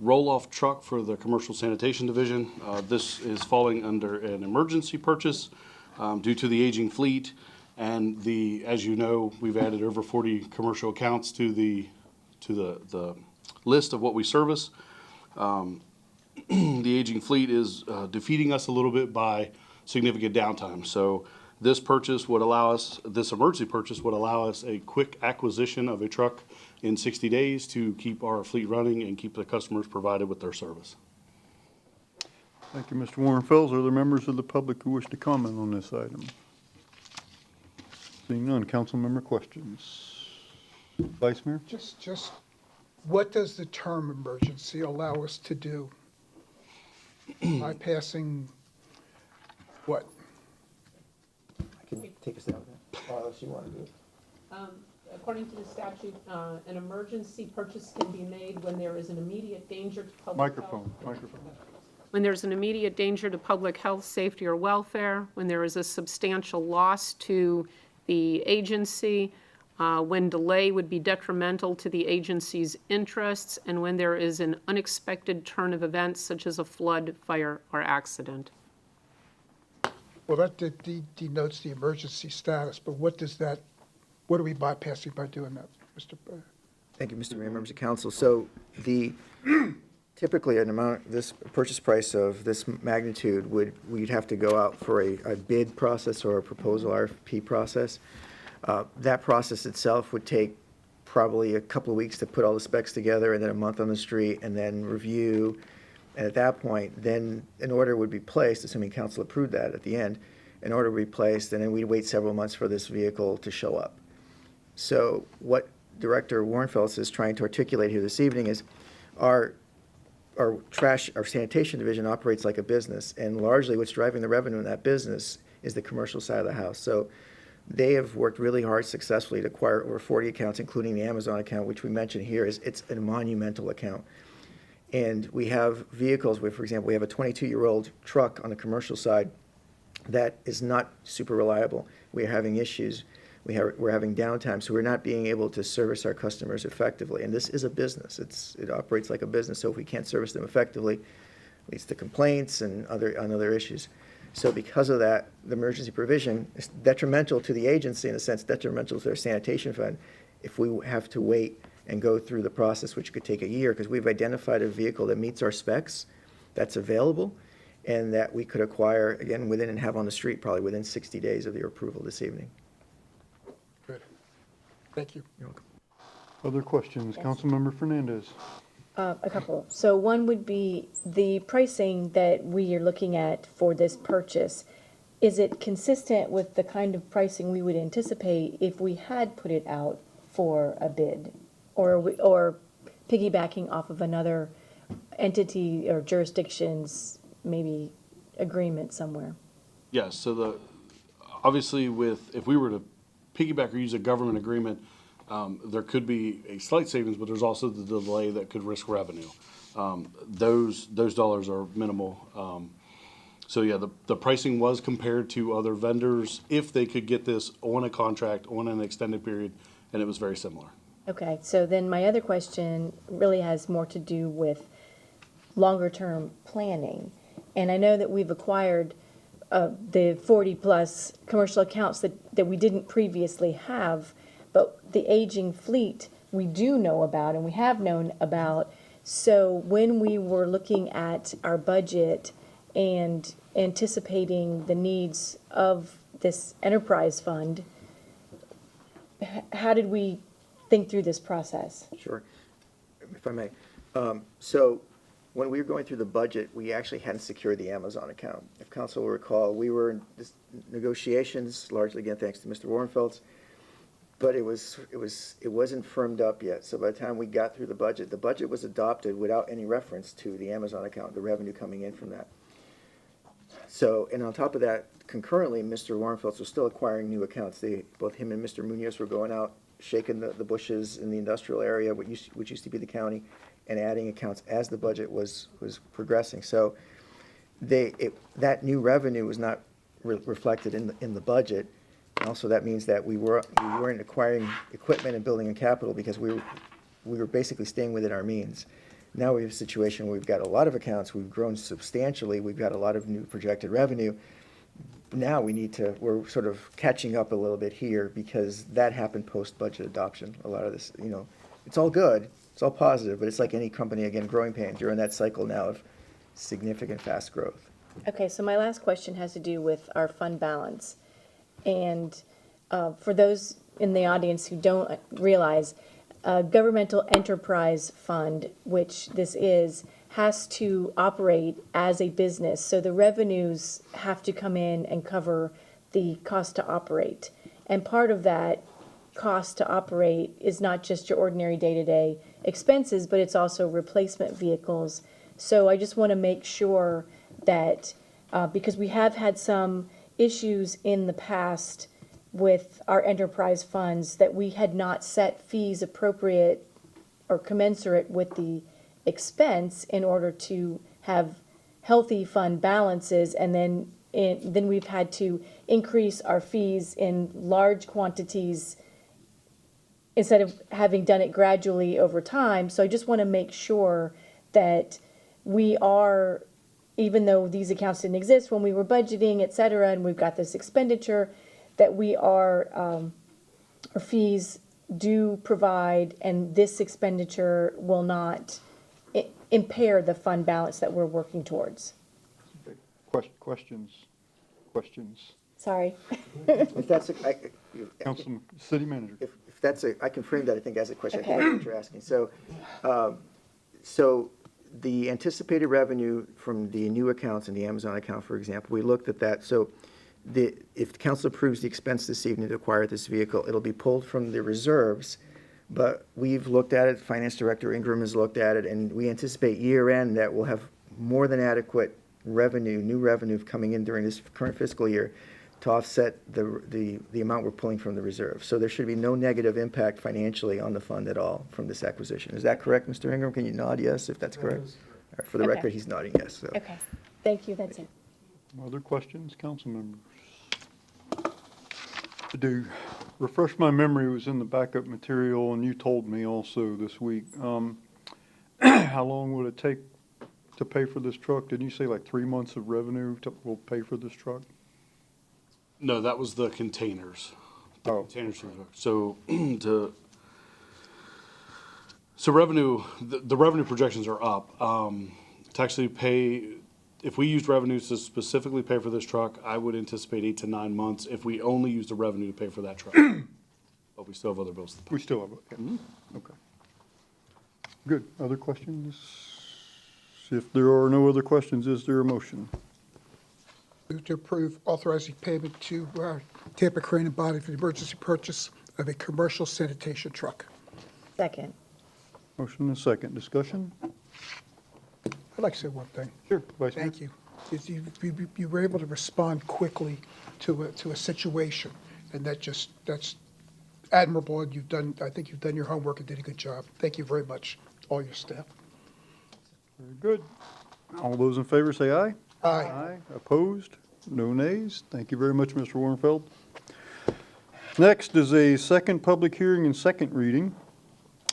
roll-off truck for the Commercial Sanitation Division. This is falling under an emergency purchase due to the aging fleet and as you know, we've added over 40 commercial accounts to the list of what we service. The aging fleet is defeating us a little bit by significant downtime. So this emergency purchase would allow us a quick acquisition of a truck in 60 days to keep our fleet running and keep the customers provided with their service. Thank you, Mr. Warren Felts. Are there members of the public who wish to comment on this item? Seeing none, council member questions. Vice Mayor? Just what does the term emergency allow us to do? Bypassing what? I can take us out there, unless you want to do it. According to the statute, an emergency purchase can be made when there is an immediate danger to public health. Microphone. When there's an immediate danger to public health, safety, or welfare, when there is a substantial loss to the agency, when delay would be detrimental to the agency's interests, and when there is an unexpected turn of events such as a flood, fire, or accident. Well, that denotes the emergency status, but what are we bypassing by doing that, Mr. Thank you, Mr. Mayor, members of council. So typically this purchase price of this magnitude we'd have to go out for a bid process or a proposal RFP process. That process itself would take probably a couple of weeks to put all the specs together, and then a month on the street, and then review. And at that point, then an order would be placed, assuming council approved that at the end, an order would be placed, and then we'd wait several months for this vehicle to show up. So what Director Warren Felts is trying to articulate here this evening is our sanitation division operates like a business, and largely what's driving the revenue in that business is the commercial side of the house. So they have worked really hard successfully to acquire over 40 accounts, including the Amazon account, which we mentioned here. It's a monumental account. And we have vehicles where, for example, we have a 22-year-old truck on the commercial side that is not super reliable. We're having issues. We're having downtime, so we're not being able to service our customers effectively. And this is a business. It operates like a business, so if we can't service them effectively, it leads to complaints and other issues. So because of that, the emergency provision is detrimental to the agency, in a sense, detrimental to their sanitation fund, if we have to wait and go through the process, which could take a year, because we've identified a vehicle that meets our specs, that's available, and that we could acquire, again, within and have on the street probably within 60 days of your approval this evening. Good. Thank you. You're welcome. Other questions? Councilmember Fernandez. A couple. So one would be the pricing that we are looking at for this purchase. Is it consistent with the kind of pricing we would anticipate if we had put it out for a bid? Or piggybacking off of another entity or jurisdiction's maybe agreement somewhere? Yes, so obviously if we were to piggyback or use a government agreement, there could be a slight savings, but there's also the delay that could risk revenue. Those dollars are minimal. So yeah, the pricing was compared to other vendors if they could get this on a contract on an extended period, and it was very similar. Okay, so then my other question really has more to do with longer-term planning. And I know that we've acquired the 40-plus commercial accounts that we didn't previously have, but the aging fleet we do know about and we have known about. So when we were looking at our budget and anticipating the needs of this enterprise fund, how did we think through this process? Sure, if I may. So when we were going through the budget, we actually hadn't secured the Amazon account. If council will recall, we were in negotiations, largely again thanks to Mr. Warrenfeld's, but it wasn't firmed up yet. So by the time we got through the budget was adopted without any reference to the Amazon account, the revenue coming in from that. So, and on top of that, concurrently, Mr. Warrenfeld was still acquiring new accounts. Both him and Mr. Munoz were going out, shaking the bushes in the industrial area, which used to be the county, and adding accounts as the budget was progressing. So that new revenue was not reflected in the budget. And also that means that we weren't acquiring equipment and building and capital because we were basically staying within our means. Now we have a situation where we've got a lot of accounts, we've grown substantially, we've got a lot of new projected revenue. Now we're sort of catching up a little bit here because that happened post-budget adoption. A lot of this, it's all good, it's all positive, but it's like any company, again, growing pains. You're in that cycle now of significant fast growth. Okay, so my last question has to do with our fund balance. And for those in the audience who don't realize, governmental enterprise fund, which this is, has to operate as a business. So the revenues have to come in and cover the cost to operate. And part of that cost to operate is not just your ordinary day-to-day expenses, but it's also replacement vehicles. So I just want to make sure that, because we have had some issues in the past with our enterprise funds, that we had not set fees appropriate or commensurate with the expense in order to have healthy fund balances, and then we've had to increase our fees in large quantities instead of having done it gradually over time. So I just want to make sure that we are, even though these accounts didn't exist when we were budgeting, et cetera, and we've got this expenditure, that we are, our fees do provide, and this expenditure will not impair the fund balance that we're working towards. Questions? Sorry. If that's Councilman, City Manager. If that's I can frame that, I think, as a question. Okay. I think that's what you're asking. So the anticipated revenue from the new accounts and the Amazon account, for example, we looked at that. So if the council approves the expense this evening to acquire this vehicle, it'll be pulled from the reserves. But we've looked at it, Finance Director Ingram has looked at it, and we anticipate year end that we'll have more than adequate revenue, new revenue coming in during this current fiscal year to offset the amount we're pulling from the reserve. So there should be no negative impact financially on the fund at all from this acquisition. Is that correct, Mr. Ingram? Can you nod yes if that's correct? All right, for the Okay. record, he's nodding yes. So. Okay, thank you, that's it. Other questions, council members? To refresh my memory, it was in the backup material, and you told me also this week. How long would it take to pay for this truck? Didn't you say like 3 months of revenue will pay for this truck? No, that was the containers. Oh. Containers. So so revenue, the revenue projections are up. To actually pay, if we used revenues to specifically pay for this truck, I would anticipate 8 to 9 months if we only used the revenue to pay for that truck. But we still have other bills to pay. We still have it, yeah. Okay. Good. Other questions? If there are no other questions, is there a motion? Move to approve authorizing payment to Tampa Crane and Body for the emergency purchase of a commercial sanitation truck. Second. Motion and a second. Discussion? I'd like to say one thing. Sure. Vice Mayor. Thank you. You were able to respond quickly to a situation, and that's admirable, and I think you've done your homework and did a good job. Thank you very much, all your staff. Very good. All those in favor say aye. Aye. Opposed? No nays. Thank you very much, Mr. Warrenfeld. Next is a second public hearing and second reading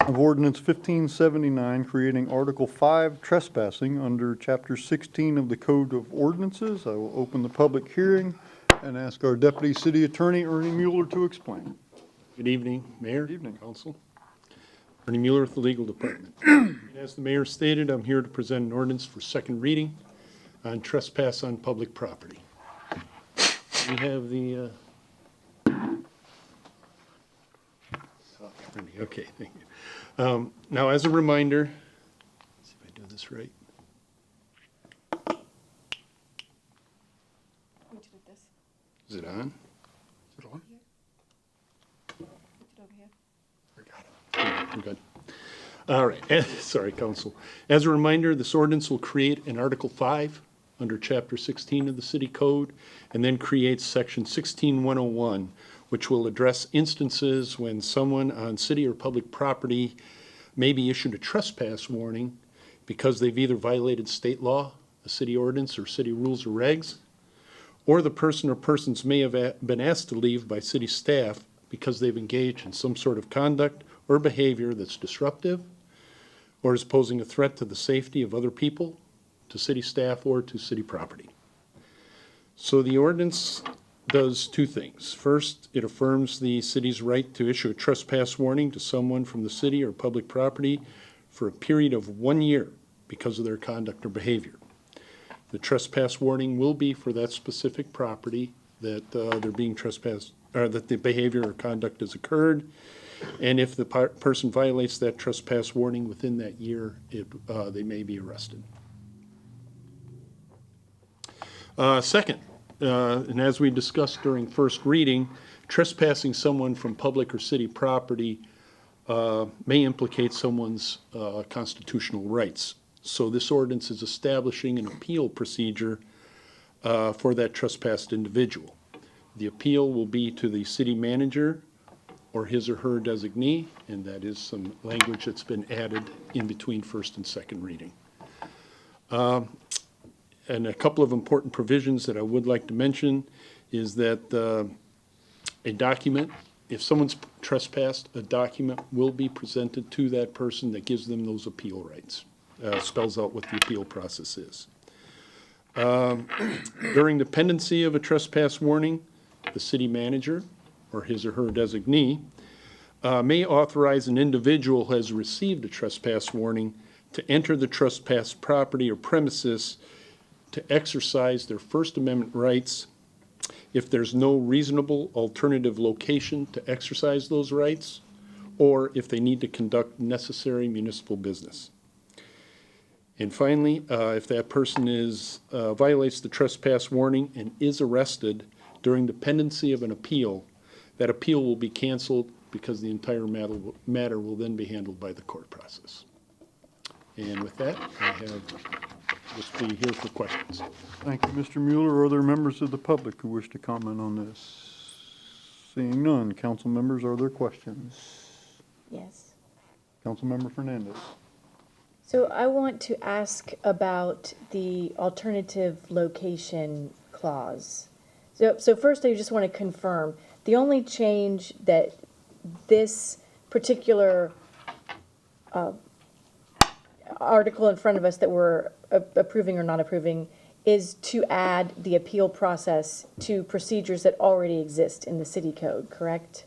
of ordinance 1579, creating Article 5 trespassing under Chapter 16 of the Code of Ordinances. I will open the public hearing and ask our Deputy City Attorney, Ernie Mueller, to explain. Good evening, Mayor. Good evening. Council. Ernie Mueller with the Legal Department. As the mayor stated, I'm here to present an ordinance for second reading on trespass on public property. We have the, okay, thank you. Now, as a reminder, let's see if I do this right. Is it on? Is it on? We're good. All right, sorry, Council. As a reminder, this ordinance will create an Article 5 under Chapter 16 of the City Code, and then creates Section 16101, which will address instances when someone on city or public property may be issued a trespass warning because they've either violated state law, a city ordinance, or city rules or regs, or the person or persons may have been asked to leave by city staff because they've engaged in some sort of conduct or behavior that's disruptive or is posing a threat to the safety of other people, to city staff, or to city property. So the ordinance does two things. First, it affirms the city's right to issue a trespass warning to someone from the city or public property for a period of 1 year because of their conduct or behavior. The trespass warning will be for that specific property that they're being trespassed, or that the behavior or conduct has occurred. And if the person violates that trespass warning within that year, they may be arrested. Second, and as we discussed during first reading, trespassing someone from public or city property may implicate someone's constitutional rights. So this ordinance is establishing an appeal procedure for that trespassed individual. The appeal will be to the city manager or his or her designee, and that is some language that's been added in between first and second reading. And a couple of important provisions that I would like to mention is that a document, if someone's trespassed, a document will be presented to that person that gives them those appeal rights, spells out what the appeal process is. During the pendency of a trespass warning, the city manager or his or her designee may authorize an individual who has received a trespass warning to enter the trespass property or premises to exercise their First Amendment rights if there's no reasonable alternative location to exercise those rights, or if they need to conduct necessary municipal business. And finally, if that person violates the trespass warning and is arrested during the pendency of an appeal, that appeal will be canceled because the entire matter will then be handled by the court process. And with that, I have just be here for questions. Thank you, Mr. Mueller. Are there members of the public who wish to comment on this? Seeing none, council members, are there questions? Yes. Councilmember Fernandez. So I want to ask about the alternative location clause. So first, I just want to confirm, the only change that this particular article in front of us that we're approving or not approving is to add the appeal process to procedures that already exist in the city code, correct?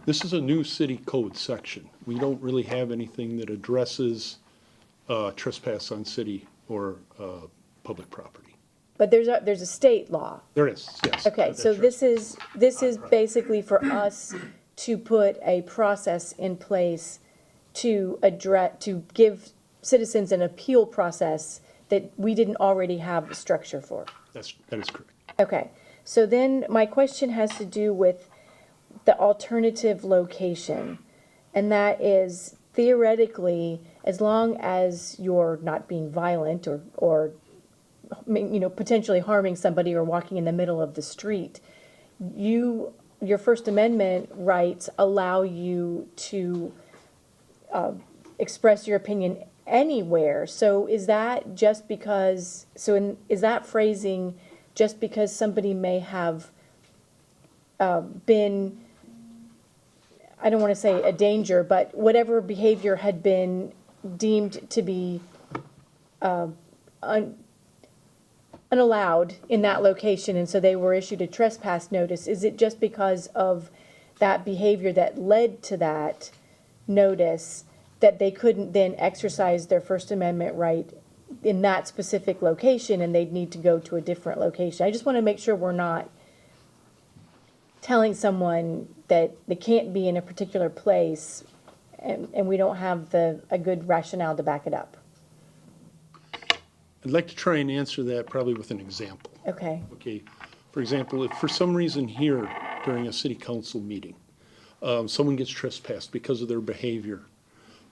This is a new city code section. We don't really have anything that addresses trespass on city or public property. But there's a state law. There is, yes. Okay, so this is basically for us to put a process in place to give citizens an appeal process that we didn't already have the structure for. That is correct. Okay, so then my question has to do with the alternative location. And that is theoretically, as long as you're not being violent or potentially harming somebody or walking in the middle of the street, your First Amendment rights allow you to express your opinion anywhere. So is that just because, is that phrasing just because somebody may have been, I don't want to say a danger, but whatever behavior had been deemed to be unallowed in that location, and so they were issued a trespass notice? Is it just because of that behavior that led to that notice that they couldn't then exercise their First Amendment right in that specific location and they'd need to go to a different location? I just want to make sure we're not telling someone that they can't be in a particular place and we don't have a good rationale to back it up. I'd like to try and answer that probably with an example. Okay. Okay, for example, if for some reason here during a city council meeting, someone gets trespassed because of their behavior,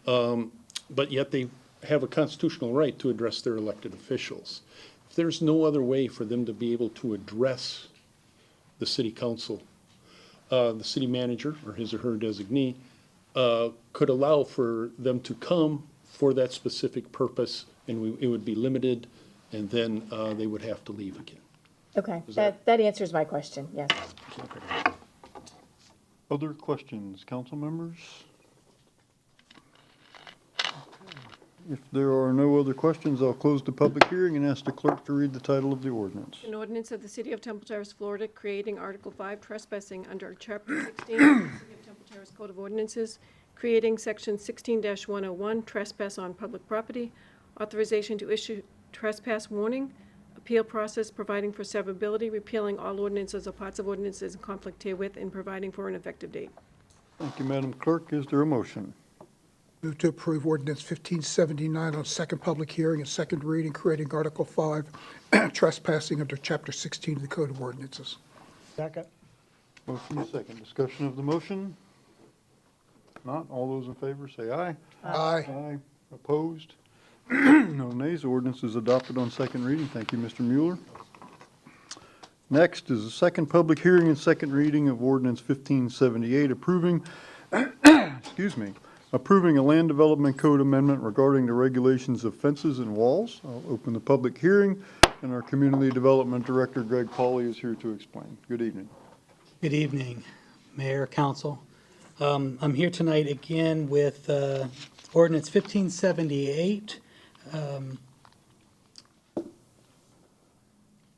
but yet they have a constitutional right to address their elected officials. If there's no other way for them to be able to address the city council, the city manager or his or her designee could allow for them to come for that specific purpose, and it would be limited, and then they would have to leave again. Okay, that answers my question, yes. Other questions, council members? If there are no other questions, I'll close the public hearing and ask the clerk to read the title of the ordinance. An ordinance of the City of Temple Terrace, Florida, creating Article 5 trespassing under Chapter 16 of the City of Temple Terrace Code of Ordinances, creating Section 16-101, trespass on public property, authorization to issue trespass warning, appeal process, providing for severability, repealing all ordinances or parts of ordinances in conflict herewith, and providing for an effective date. Thank you, Madam Clerk. Is there a motion? Move to approve ordinance 1579 on second public hearing and second reading, creating Article 5, trespassing under Chapter 16 of the Code of Ordinances. Second. Motion is second. Discussion of the motion? Not. All those in favor say aye. Aye. Aye. Opposed? No nays. The ordinance is adopted on second reading. Thank you, Mr. Mueller. Next is the second public hearing and second reading of ordinance 1578 approving, approving a land development code amendment regarding the regulations of fences and walls. I'll open the public hearing, and our community development director, Greg Pauley, is here to explain. Good evening. Good evening, Mayor, Council. I'm here tonight again with ordinance 1578,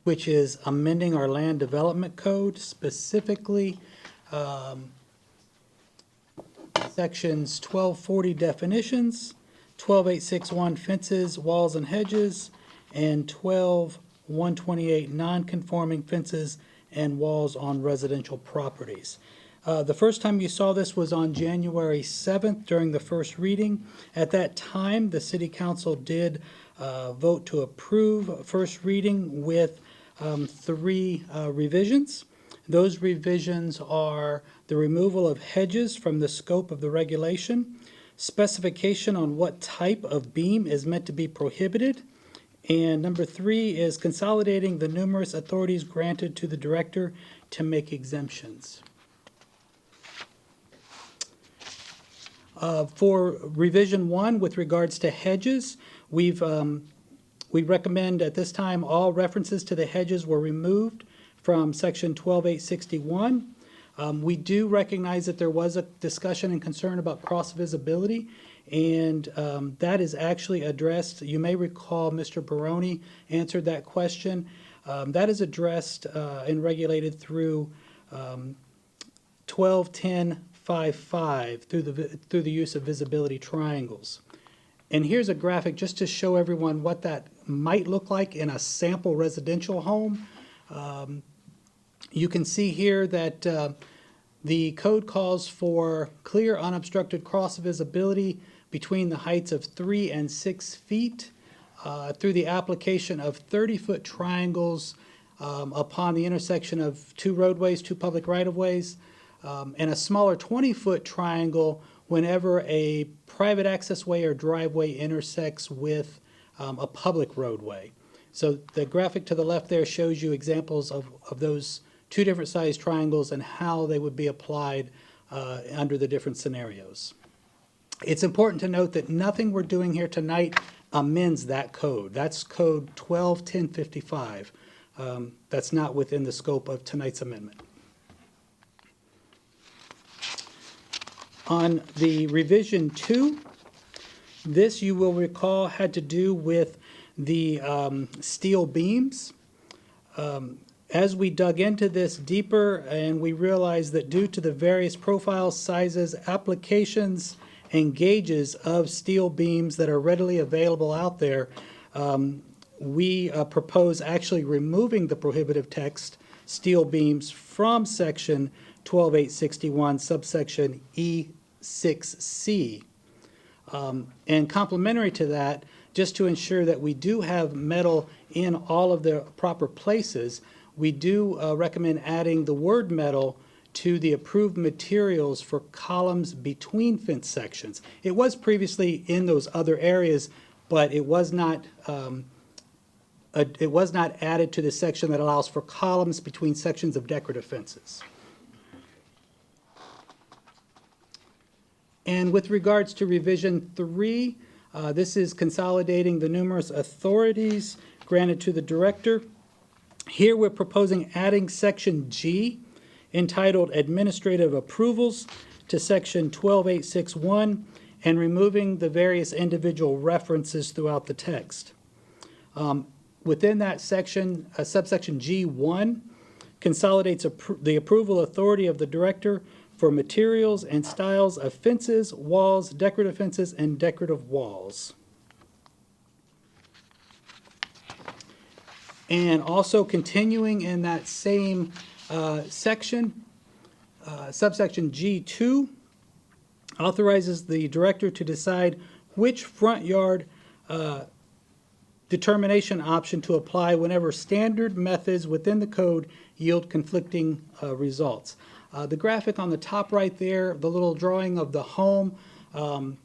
which is amending our land development code, specifically sections 1240 definitions, 12861 fences, walls, and hedges, and 12128 non-conforming fences and walls on residential properties. The first time you saw this was on January 7th during the first reading. At that time, the City Council did vote to approve first reading with 3 revisions. Those revisions are the removal of hedges from the scope of the regulation, specification on what type of beam is meant to be prohibited, and number 3 is consolidating the numerous authorities granted to the director to make exemptions. For revision 1, with regards to hedges, we recommend at this time all references to the hedges were removed from section 12861. We do recognize that there was a discussion and concern about cross visibility, and that is actually addressed. You may recall Mr. Baroni answered that question. That is addressed and regulated through 1210.55 through the use of visibility triangles. And here's a graphic just to show everyone what that might look like in a sample residential home. You can see here that the code calls for clear unobstructed cross visibility between the heights of 3 and 6 feet through the application of 30-foot triangles upon the intersection of 2 roadways, 2 public right-of-ways, and a smaller 20-foot triangle whenever a private access way or driveway intersects with a public roadway. So the graphic to the left there shows you examples of those 2 different sized triangles and how they would be applied under the different scenarios. It's important to note that nothing we're doing here tonight amends that code. That's code 12-1055. That's not within the scope of tonight's amendment. On the revision 2, this you will recall had to do with the steel beams. As we dug into this deeper and we realized that due to the various profiles, sizes, applications, and gauges of steel beams that are readily available out there, we propose actually removing the prohibitive text, steel beams, from section 12861, subsection E6C. And complementary to that, just to ensure that we do have metal in all of the proper places, we do recommend adding the word metal to the approved materials for columns between fence sections. It was previously in those other areas, but it was not added to the section that allows for columns between sections of decorative fences. And with regards to revision 3, this is consolidating the numerous authorities granted to the director. Here we're proposing adding section G, entitled Administrative Approvals, to section 12861 and removing the various individual references throughout the text. Within that section, subsection G1 consolidates the approval authority of the director for materials and styles of fences, walls, decorative fences, and decorative walls. And also continuing in that same section, subsection G2 authorizes the director to decide which front yard determination option to apply whenever standard methods within the code yield conflicting results. The graphic on the top right there, the little drawing of the home,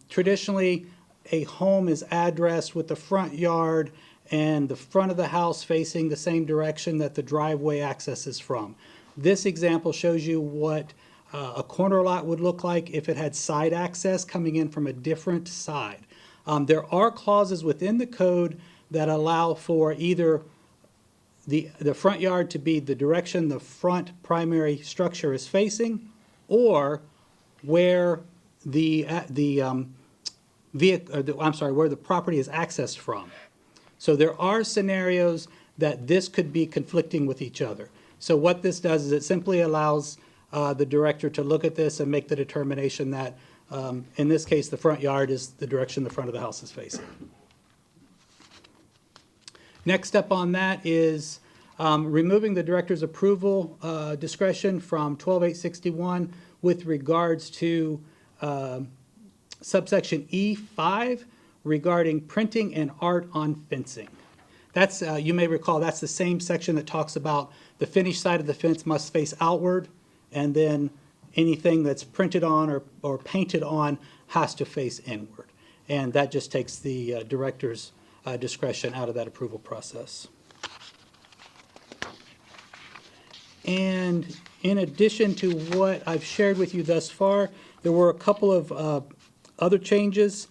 traditionally a home is addressed with the front yard and the front of the house facing the same direction that the driveway accesses from. This example shows you what a corner lot would look like if it had side access coming in from a different side. There are clauses within the code that allow for either the front yard to be the direction the front primary structure is facing, or where where the property is accessed from. So there are scenarios that this could be conflicting with each other. So what this does is it simply allows the director to look at this and make the determination that, in this case, the front yard is the direction the front of the house is facing. Next up on that is removing the director's approval discretion from 12861 with regards to subsection E5 regarding printing and art on fencing. That's, you may recall, that's the same section that talks about the finished side of the fence must face outward, and then anything that's printed on or painted on has to face inward. And that just takes the director's discretion out of that approval process. And in addition to what I've shared with you thus far, there were a couple of other changes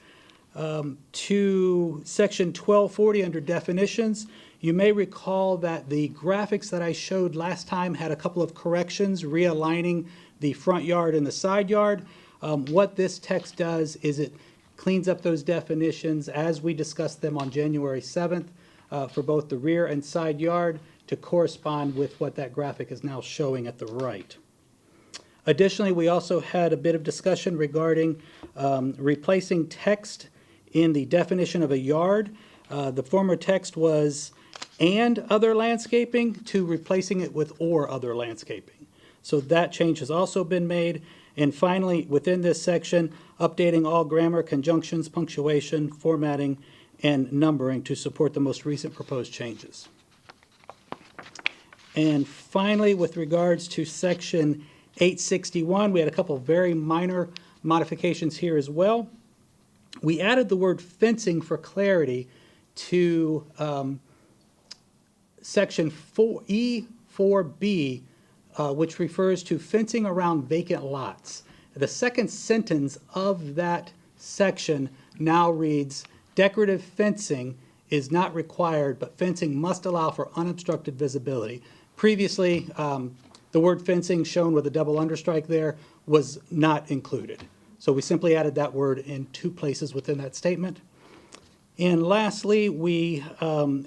to section 1240 under definitions. You may recall that the graphics that I showed last time had a couple of corrections realigning the front yard and the side yard. What this text does is it cleans up those definitions as we discussed them on January 7th for both the rear and side yard to correspond with what that graphic is now showing at the right. Additionally, we also had a bit of discussion regarding replacing text in the definition of a yard. The former text was "and other landscaping" to replacing it with "or other landscaping." So that change has also been made. And finally, within this section, updating all grammar, conjunctions, punctuation, formatting, and numbering to support the most recent proposed changes. And finally, with regards to section 861, we had a couple of very minor modifications here as well. We added the word fencing for clarity to section E4B, which refers to fencing around vacant lots. The second sentence of that section now reads, decorative fencing is not required, but fencing must allow for unobstructed visibility. Previously, the word fencing shown with a double understrike there was not included. So we simply added that word in 2 places within that statement. And lastly, we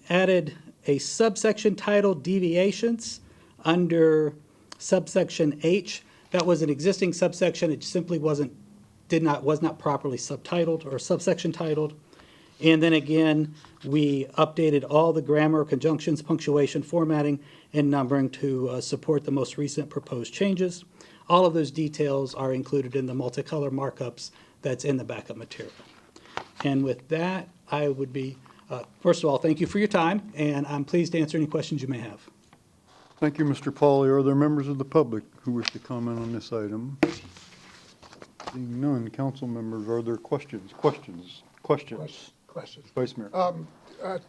added a subsection titled deviations under subsection H. That was an existing subsection. It simply was not properly subtitled or subsection titled. And then again, we updated all the grammar, conjunctions, punctuation, formatting, and numbering to support the most recent proposed changes. All of those details are included in the multicolor markups that's in the backup material. And with that, I would be, first of all, thank you for your time, and I'm pleased to answer any questions you may have. Thank you, Mr. Pauly. Are there members of the public who wish to comment on this item? Seeing none, council members, are there questions? Questions? Vice Mayor.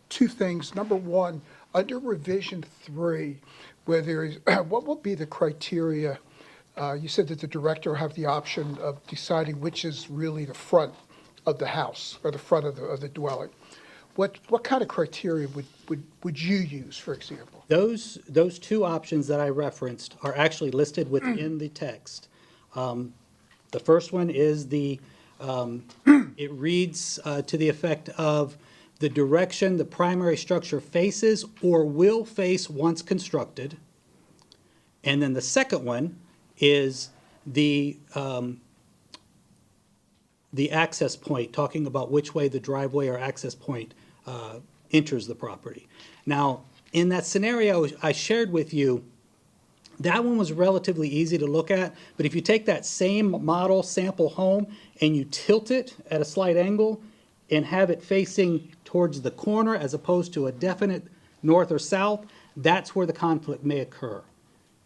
2 things. Number 1, under revision 3, where there is, what will be the criteria? You said that the director will have the option of deciding which is really the front of the house or the front of the dwelling. What kind of criteria would you use, for example? Those 2 options that I referenced are actually listed within the text. The first one is it reads to the effect of the direction the primary structure faces or will face once constructed. And then the second one is the access point, talking about which way the driveway or access point enters the property. Now, in that scenario I shared with you, that one was relatively easy to look at, but if you take that same model sample home and you tilt it at a slight angle and have it facing towards the corner as opposed to a definite north or south, that's where the conflict may occur,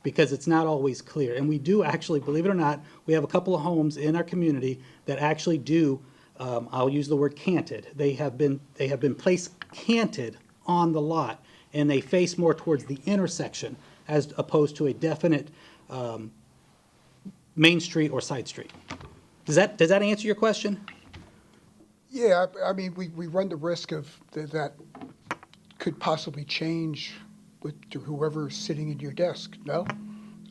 because it's not always clear. And we do actually, believe it or not, we have a couple of homes in our community that actually do, I'll use the word canted. They have been placed canted on the lot, and they face more towards the intersection as opposed to a definite main street or side street. Does that answer your question? Yeah, I mean, we run the risk of that could possibly change with whoever's sitting at your desk, no?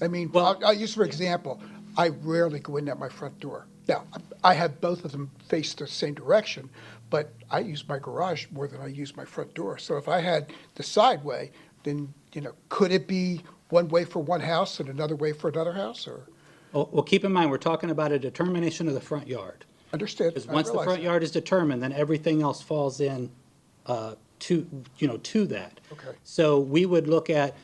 I mean, I'll use for example, I rarely go in at my front door. Now, I have both of them face the same direction, but I use my garage more than I use my front door. So if I had the side way, then, could it be one way for one house and another way for another house, or? Well, keep in mind, we're talking about a determination of the front yard. Understood. Because once the front yard is determined, then everything else falls in to that. Okay. So we would look at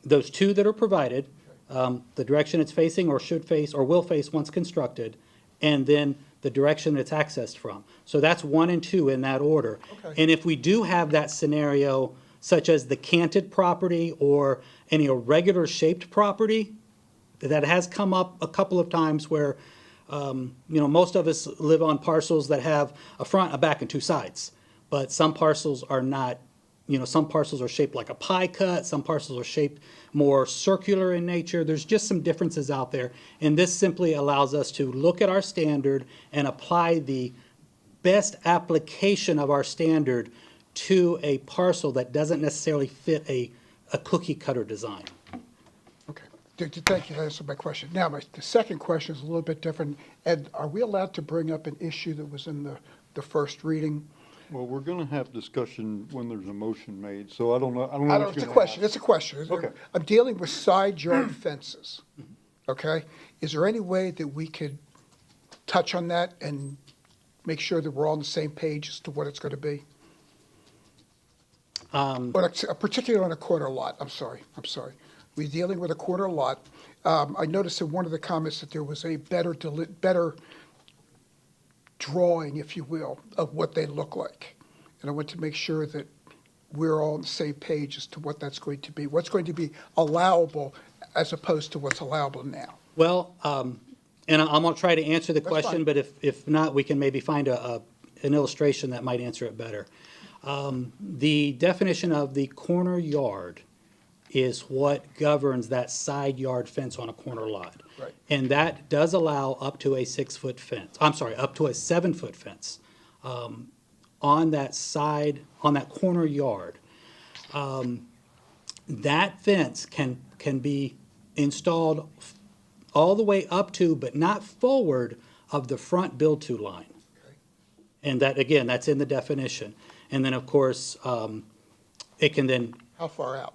those 2 that are provided, the direction it's facing or should face or will face once constructed, and then the direction it's accessed from. So that's 1 and 2 in that order. Okay. And if we do have that scenario, such as the canted property or any irregular shaped property, that has come up a couple of times where, most of us live on parcels that have a front, a back, and 2 sides. But some parcels are not, some parcels are shaped like a pie cut, some parcels are shaped more circular in nature. There's just some differences out there. And this simply allows us to look at our standard and apply the best application of our standard to a parcel that doesn't necessarily fit a cookie cutter design. Okay, thank you, that answered my question. Now, the second question is a little bit different. Ed, are we allowed to bring up an issue that was in the first reading? Well, we're going to have discussion when there's a motion made, so I don't know. It's a question. Okay. I'm dealing with side yard fences, okay? Is there any way that we could touch on that and make sure that we're all on the same page as to what it's going to be? Particularly on a corner lot, I'm sorry. We're dealing with a corner lot. I noticed in one of the comments that there was a better drawing, if you will, of what they look like. And I want to make sure that we're all on the same page as to what that's going to be. What's going to be allowable as opposed to what's allowable now. Well, and I'm going to try to answer the question, fine. but if not, we can maybe find an illustration that might answer it better. The definition of the corner yard is what governs that side yard fence on a corner lot. Right. And that does allow up to a 6-foot fence, I'm sorry, up to a 7-foot fence on that side, on that corner yard. That fence can be installed all the way up to, but not forward of the front build-to line. And that, again, that's in the definition. And then, of course, it can then, How far out?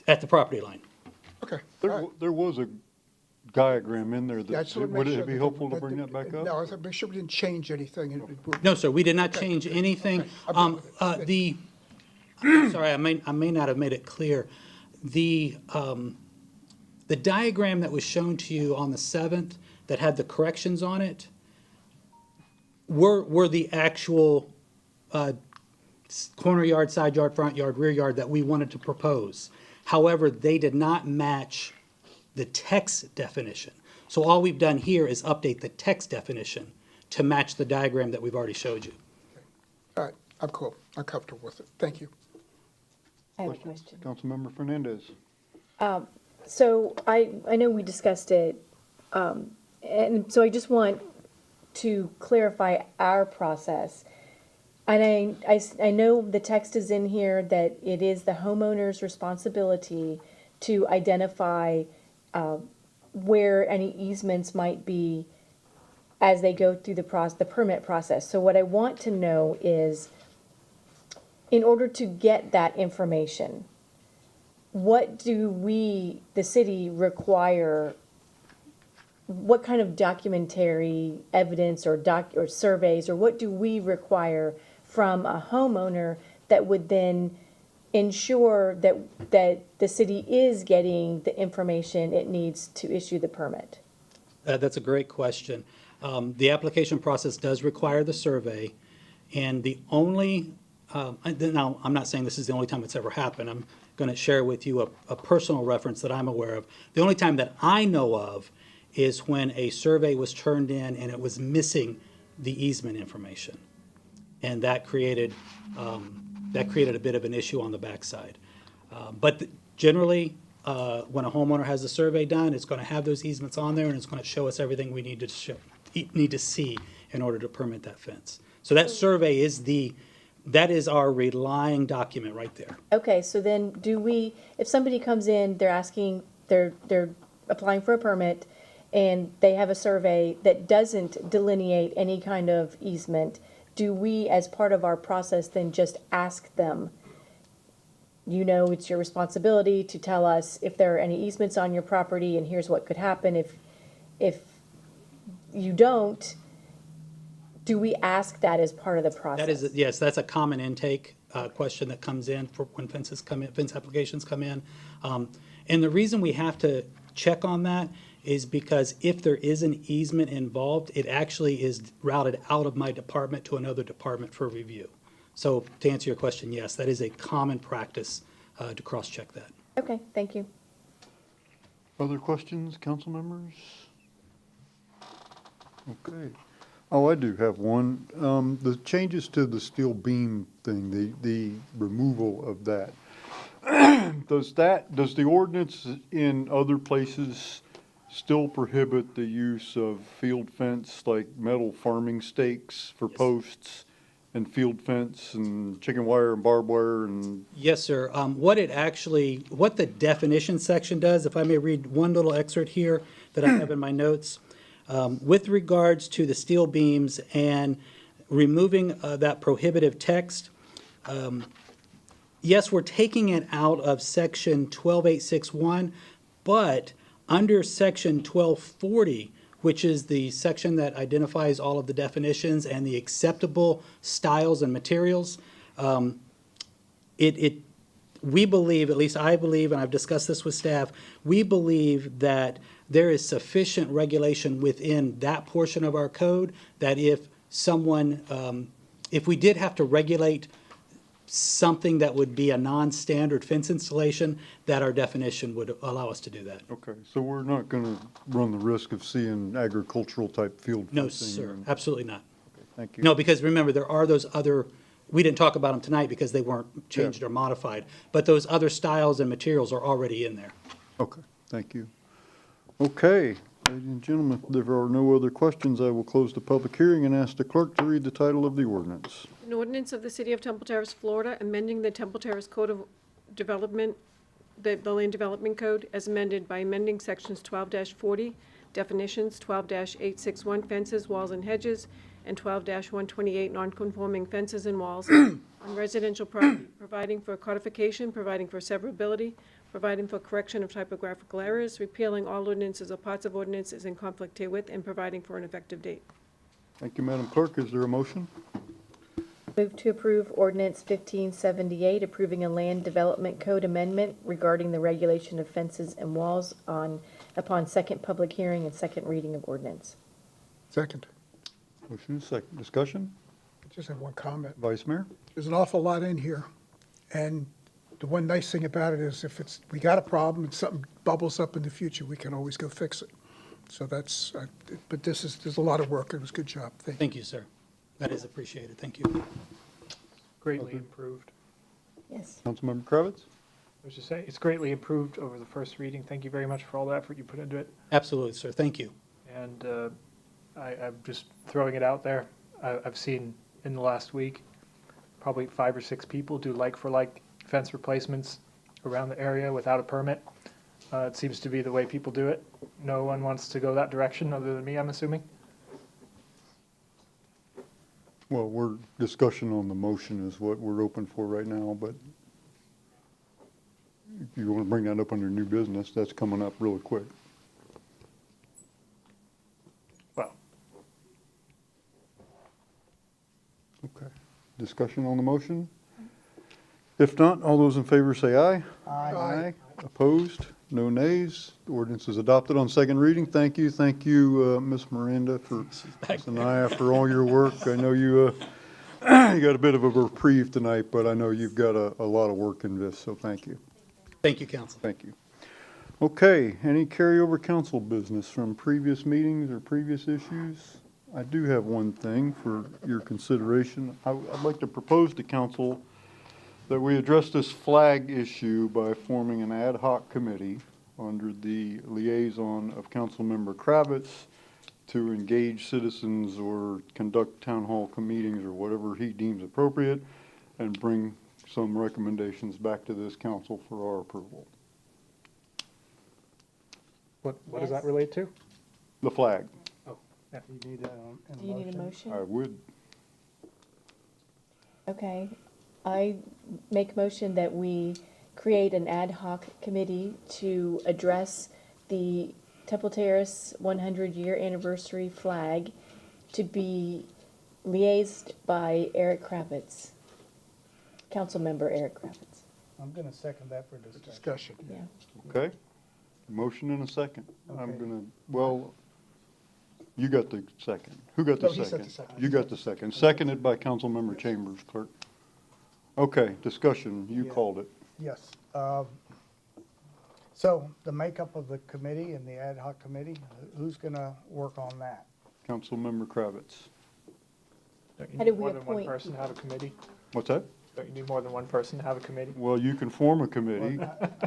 at the property line. Okay. There was a diagram in there Yeah, I that, just wanna would make it sure be that helpful to that bring that back up? No, I was gonna make sure we didn't change anything. No, sir, we did not change anything. Sorry, I may not have made it clear. The diagram that was shown to you on the 7th that had the corrections on it were the actual corner yard, side yard, front yard, rear yard that we wanted to propose. However, they did not match the text definition. So all we've done here is update the text definition to match the diagram that we've already showed you. All right, I'm cool. I'm comfortable with it. Thank you. I have a question. Councilmember Fernandez. So I know we discussed it, and so I just want to clarify our process. And I know the text is in here that it is the homeowner's responsibility to identify where any easements might be as they go through the permit process. So what I want to know is, in order to get that information, what do we, the city, require? What kind of documentary evidence or surveys, or what do we require from a homeowner that would then ensure that the city is getting the information it needs to issue the permit? That's a great question. The application process does require the survey, and the only, now, I'm not saying this is the only time it's ever happened. I'm going to share with you a personal reference that I'm aware of. The only time that I know of is when a survey was turned in and it was missing the easement information. And that created a bit of an issue on the backside. But generally, when a homeowner has a survey done, it's going to have those easements on there, and it's going to show us everything we need to see in order to permit that fence. So that survey is our relying document right there. Okay, so then if somebody comes in, they're applying for a permit, and they have a survey that doesn't delineate any kind of easement, do we, as part of our process, then just ask them, it's your responsibility to tell us if there are any easements on your property, and here's what could happen if you don't? Do we ask that as part of the process? Yes, that's a common intake question that comes in for when fence applications come in. And the reason we have to check on that is because if there is an easement involved, it actually is routed out of my department to another department for review. So to answer your question, yes, that is a common practice to cross-check that. Okay, thank you. Other questions, council members? Okay. Oh, I do have one. The changes to the steel beam thing, the removal of that. Does the ordinance in other places still prohibit the use of field fence, like metal farming stakes for posts, and field fence and chicken wire and barbed wire and? Yes, sir. What the definition section does, if I may read one little excerpt here that I have in my notes. With regards to the steel beams and removing that prohibitive text, yes, we're taking it out of section 12861, but under section 1240, which is the section that identifies all of the definitions and the acceptable styles and materials, we believe, at least I believe, and I've discussed this with staff, we believe that there is sufficient regulation within that portion of our code that if we did have to regulate something that would be a non-standard fence installation, that our definition would allow us to do that. Okay, so we're not gonna run the risk of seeing agricultural type field fencing? No, sir, absolutely not. Okay, thank you. No, because remember, there are those other we didn't talk about them tonight because they weren't changed or modified, but those other styles and materials are already in there. Okay, thank you. Okay, ladies and gentlemen, if there are no other questions, I will close the public hearing and ask the clerk to read the title of the ordinance. An ordinance of the City of Temple Terrace, Florida, amending the Temple Terrace Code of Development, the Land Development Code, as amended by amending sections 12-40, definitions, 12-861, fences, walls, and hedges, and 12-128, nonconforming fences and walls on residential property, providing for codification, providing for severability, providing for correction of typographical errors, repealing all ordinances or parts of ordinances in conflict herewith, and providing for an effective date. Thank you, Madam Clerk. Is there a motion? Move to approve ordinance 1578, approving a land development code amendment regarding the regulation of fences and walls upon second public hearing and second reading of ordinance. Second. Motion is second. Discussion? I just have one comment. Vice Mayor? There's an awful lot in here, and the one nice thing about it is if we got a problem and something bubbles up in the future, we can always go fix it. So that's, but there's a lot of work. It was a good job. Thank you. Thank you, sir. That is appreciated. Thank you. Greatly improved. Yes. Councilmember Kravitz? I was just saying, it's greatly improved over the first reading. Thank you very much for all the effort you put into it. Absolutely, sir. Thank you. And I'm just throwing it out there. I've seen in the last week, probably 5 or 6 people do like-for-like fence replacements around the area without a permit. It seems to be the way people do it. No one wants to go that direction other than me, I'm assuming. Well, we're discussion on the motion is what we're open for right now, but if you want to bring that up under new business, that's coming up really quick. Well. Okay. Discussion on the motion? If not, all those in favor say aye. Aye. Opposed? No nays. The ordinance is adopted on second reading. Thank you, Ms. Miranda, for Sanaya, for all your work. I know you, you got a bit of a reprieve tonight, but I know you've got a lot of work in this, so thank you. Thank you, council. Thank you. Okay, any carryover council business from previous meetings or previous issues? I do have one thing for your consideration. I'd like to propose to council that we address this flag issue by forming an ad hoc committee under the liaison of Councilmember Kravitz to engage citizens or conduct town hall meetings or whatever he deems appropriate and bring some recommendations back to this council for our approval. What does that relate to? The flag. Oh, yeah. You need a Do you need a motion? I would. Okay. I make motion that we create an ad hoc committee to address the Temple Terrace 100-year anniversary flag to be liaised by Eric Kravitz, council member Eric Kravitz. I'm going to second that for Discussion. Yeah. Okay. Motion and a second. I'm Okay. gonna, well, you got the second. Who got the No, he said second? the second. You got the second. Seconded by Councilmember Chambers, clerk. Okay, discussion. You Yeah. called it. Yes. So the makeup of the committee and the ad hoc committee, who's going to work on that? Councilmember Kravitz. Don't you How need do we more than one appoint person to have a committee? What's that? Don't you need more than one person to have a committee? Well, you can form a committee.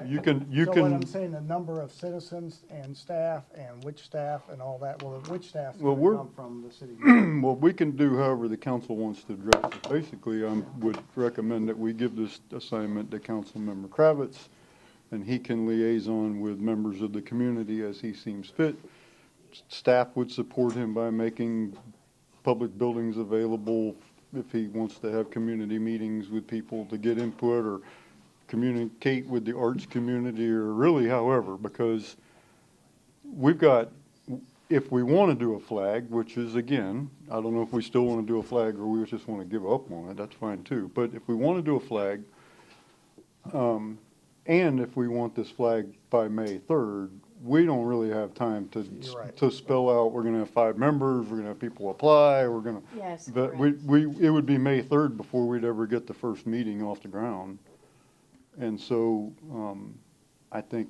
You can, So what I'm saying, the number of citizens and staff and which staff and all that, well, which staff's Well, going we're- to come from the city? well, we can do however the council wants to address it. Basically, I would recommend that we give this assignment to Councilmember Kravitz, and he can liaison with members of the community as he seems fit. Staff would support him by making public buildings available if he wants to have community meetings with people to get input or communicate with the arts community or really however, because we've got, if we want to do a flag, which is again, I don't know if we still want to do a flag or we just want to give up on it, that's fine too. But if we want to do a flag, and if we want this flag by May 3rd, we don't really have time You're right. to spell out, we're gonna have 5 members, we're gonna have people apply, we're gonna. Yes, But correct. it would be May 3rd before we'd ever get the first meeting off the ground. And so, I think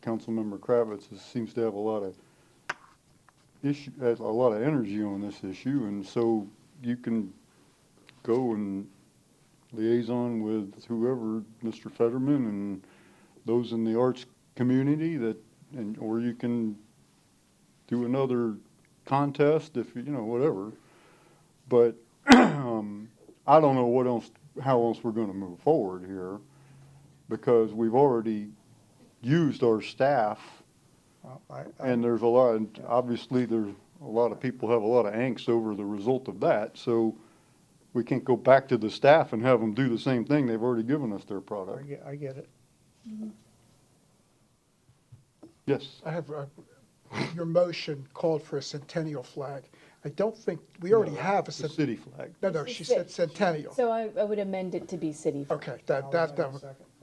Councilmember Kravitz seems to have a lot of has a lot of energy on this issue, and so you can go and liaison with whoever, Mr. Fetterman and those in the arts community or you can do another contest if, whatever. But, I don't know how else we're gonna move forward here, because we've already used our staff, and there's obviously there's a lot of people have a lot of angst over the result of that, so we can't go back to the staff and have them do the same thing. They've already given us their product. I get it. Yes. I have, your motion called for a centennial flag. I don't think, we already have a. The city flag. No, she said centennial. So I would amend it to be city. Okay, that,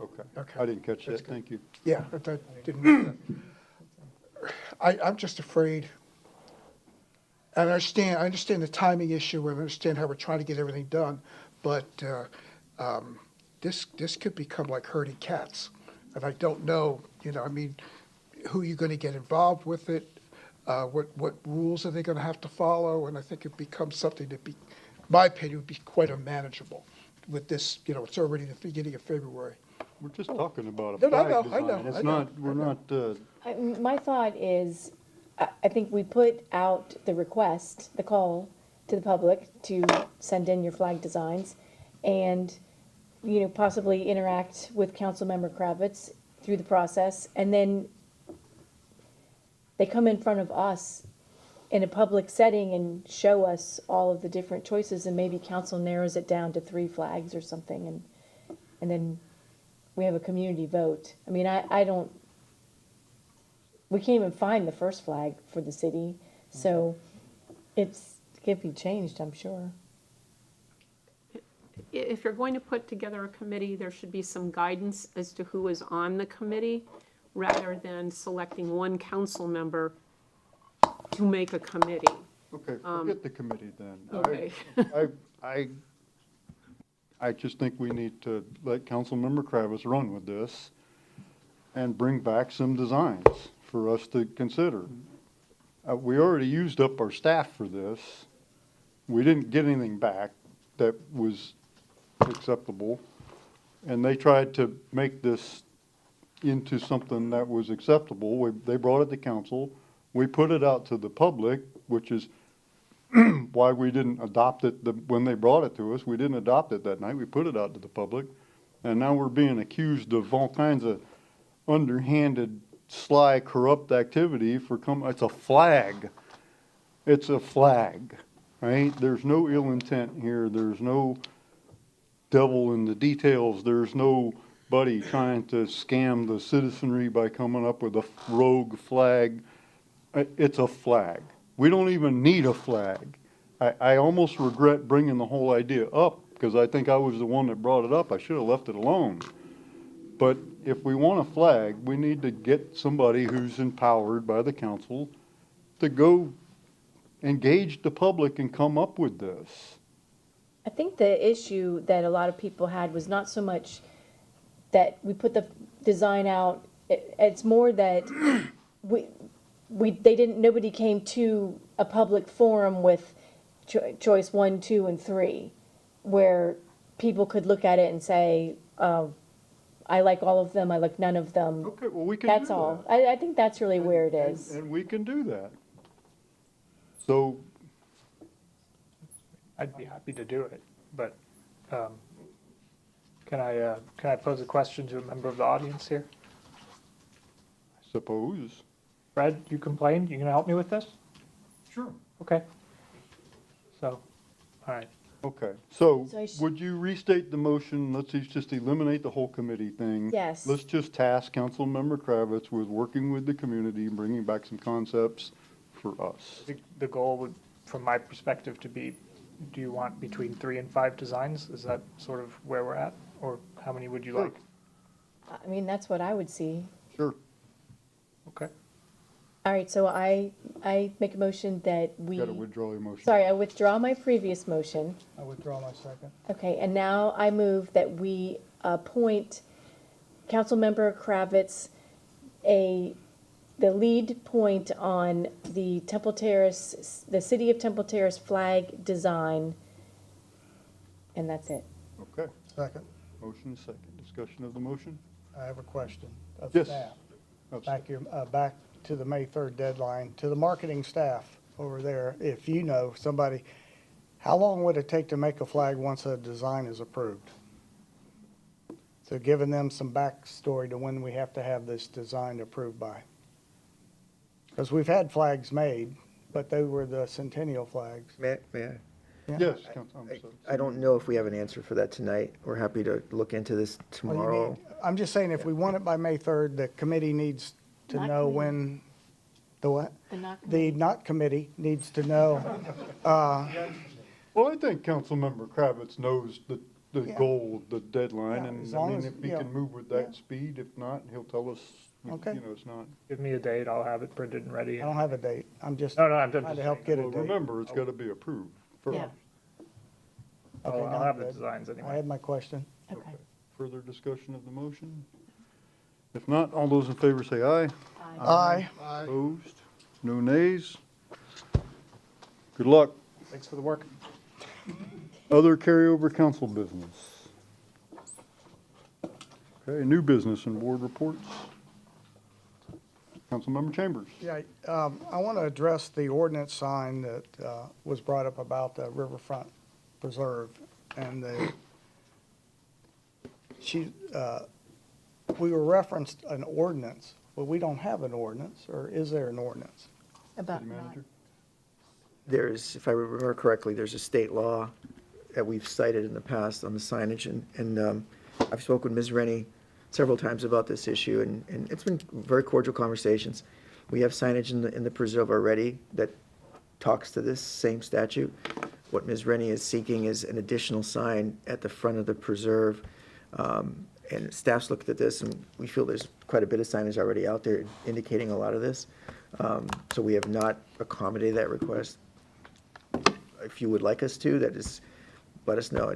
Okay. Okay. I didn't catch that. Thank you. yeah, that didn't. I'm just afraid, and I understand the timing issue, and I understand how we're trying to get everything done, but this could become like herding cats. And I don't know, who you're going to get involved with it, what rules are they going to have to follow, and I think it becomes something that my opinion, would be quite unmanageable with this, it's already the beginning of February. We're just talking about a No, flag I know, design. It's I know, not, we're not, My thought is, I think we put out the request, the call to the public to send in your flag designs and, possibly interact with Councilmember Kravitz through the process. And then they come in front of us in a public setting and show us all of the different choices, and maybe council narrows it down to 3 flags or something, and then we have a community vote. I mean, we can't even find the first flag for the city, so it can be changed, I'm sure. If you're going to put together a committee, there should be some guidance as to who is on the committee, rather than selecting one council member to make a committee. okay, forget the committee then. Okay. I just think we need to let Councilmember Kravitz run with this and bring back some designs for us to consider. We already used up our staff for this. We didn't get anything back that was acceptable. And they tried to make this into something that was acceptable. They brought it to council. We put it out to the public, which is why we didn't adopt it when they brought it to us. We didn't adopt it that night. We put it out to the public. And now we're being accused of all kinds of underhanded, sly, corrupt activity it's a flag. It's a flag, right? There's no ill intent here. There's no devil in the details. There's nobody trying to scam the citizenry by coming up with a rogue flag. It's a flag. We don't even need a flag. I almost regret bringing the whole idea up, because I think I was the one that brought it up. I should have left it alone. But if we want a flag, we need to get somebody who's empowered by the council to go engage the public and come up with this. I think the issue that a lot of people had was not so much that we put the design out, it's more that nobody came to a public forum with choice 1, 2, and 3, where people could look at it and say, I like all of them, I like none of them. Okay, well, we can do that. That's all. I think that's really where it is. And we can do that. So, I'd be happy to do it, but can I pose a question to a member of the audience here? I suppose. Fred, you complained, you gonna help me with this? Sure. Okay. So, all right. Okay, so So would you restate the motion? Let's just eliminate the whole committee thing. Yes. Let's just task Councilmember Kravitz with working with the community and bringing back some concepts for us. I think the goal would, from my perspective, to be, do you want between 3 and 5 designs? Is that sort of where we're at? Or how many would you Sure. like? I mean, that's what I would see. Sure. Okay. All right, so I make a motion that we. Got to withdraw your motion. Sorry, I withdraw my previous motion. I withdraw my second. Okay, and now I move that we appoint Councilmember Kravitz the lead point on the Temple Terrace, the City of Temple Terrace flag design. and that's it. Okay. Second, Motion is second. Discussion of the motion? I have a question of Yes. staff. Absolutely. Back to the May 3rd deadline, to the marketing staff over there, if you know somebody, how long would it take to make a flag once a design is approved? So giving them some backstory to when we have to have this design approved by. Because we've had flags made, but they were the centennial flags. May I? Yeah. Yes, Council, I'm sorry. I don't know if we have an answer for that tonight. We're happy to look into this Well, you tomorrow. need- I'm just saying, if we want it by May 3rd, the committee needs to Not know committee. when, the what? The not The not committee needs to know, Well, I think Councilmember Kravitz knows the Yeah. goal, the deadline, Yeah, and as I long mean, as- if he yeah. can move with that speed, if not, he'll tell us, Okay. you know, it's not. Give me a date, I'll have it printed and ready. I don't have a date. I'm just No, I'm trying just to help get a Well, date. remember, it's gotta be approved first. Yeah. Okay, I'll no, have the good. designs I anyway. had my question. Okay. Further discussion of the motion? If not, all those in favor say aye. Aye. Opposed? No nays? Good luck. Thanks for the work. Other carryover council business. Okay, new business and board reports. Councilmember Chambers. Yeah, I want to address the ordinance sign that was brought up about the Riverfront Preserve and we were referenced an ordinance, but we don't have an ordinance, or is there an ordinance? About City not, manager? There's, if I remember correctly, there's a state law that we've cited in the past on the signage, and I've spoken with Ms. Rennie several times about this issue, and it's been very cordial conversations. We have signage in the preserve already that talks to this same statute. What Ms. Rennie is seeking is an additional sign at the front of the preserve. And staff's looked at this, and we feel there's quite a bit of signage already out there indicating a lot of this. So we have not accommodated that request. If you would like us to, that is, let us know.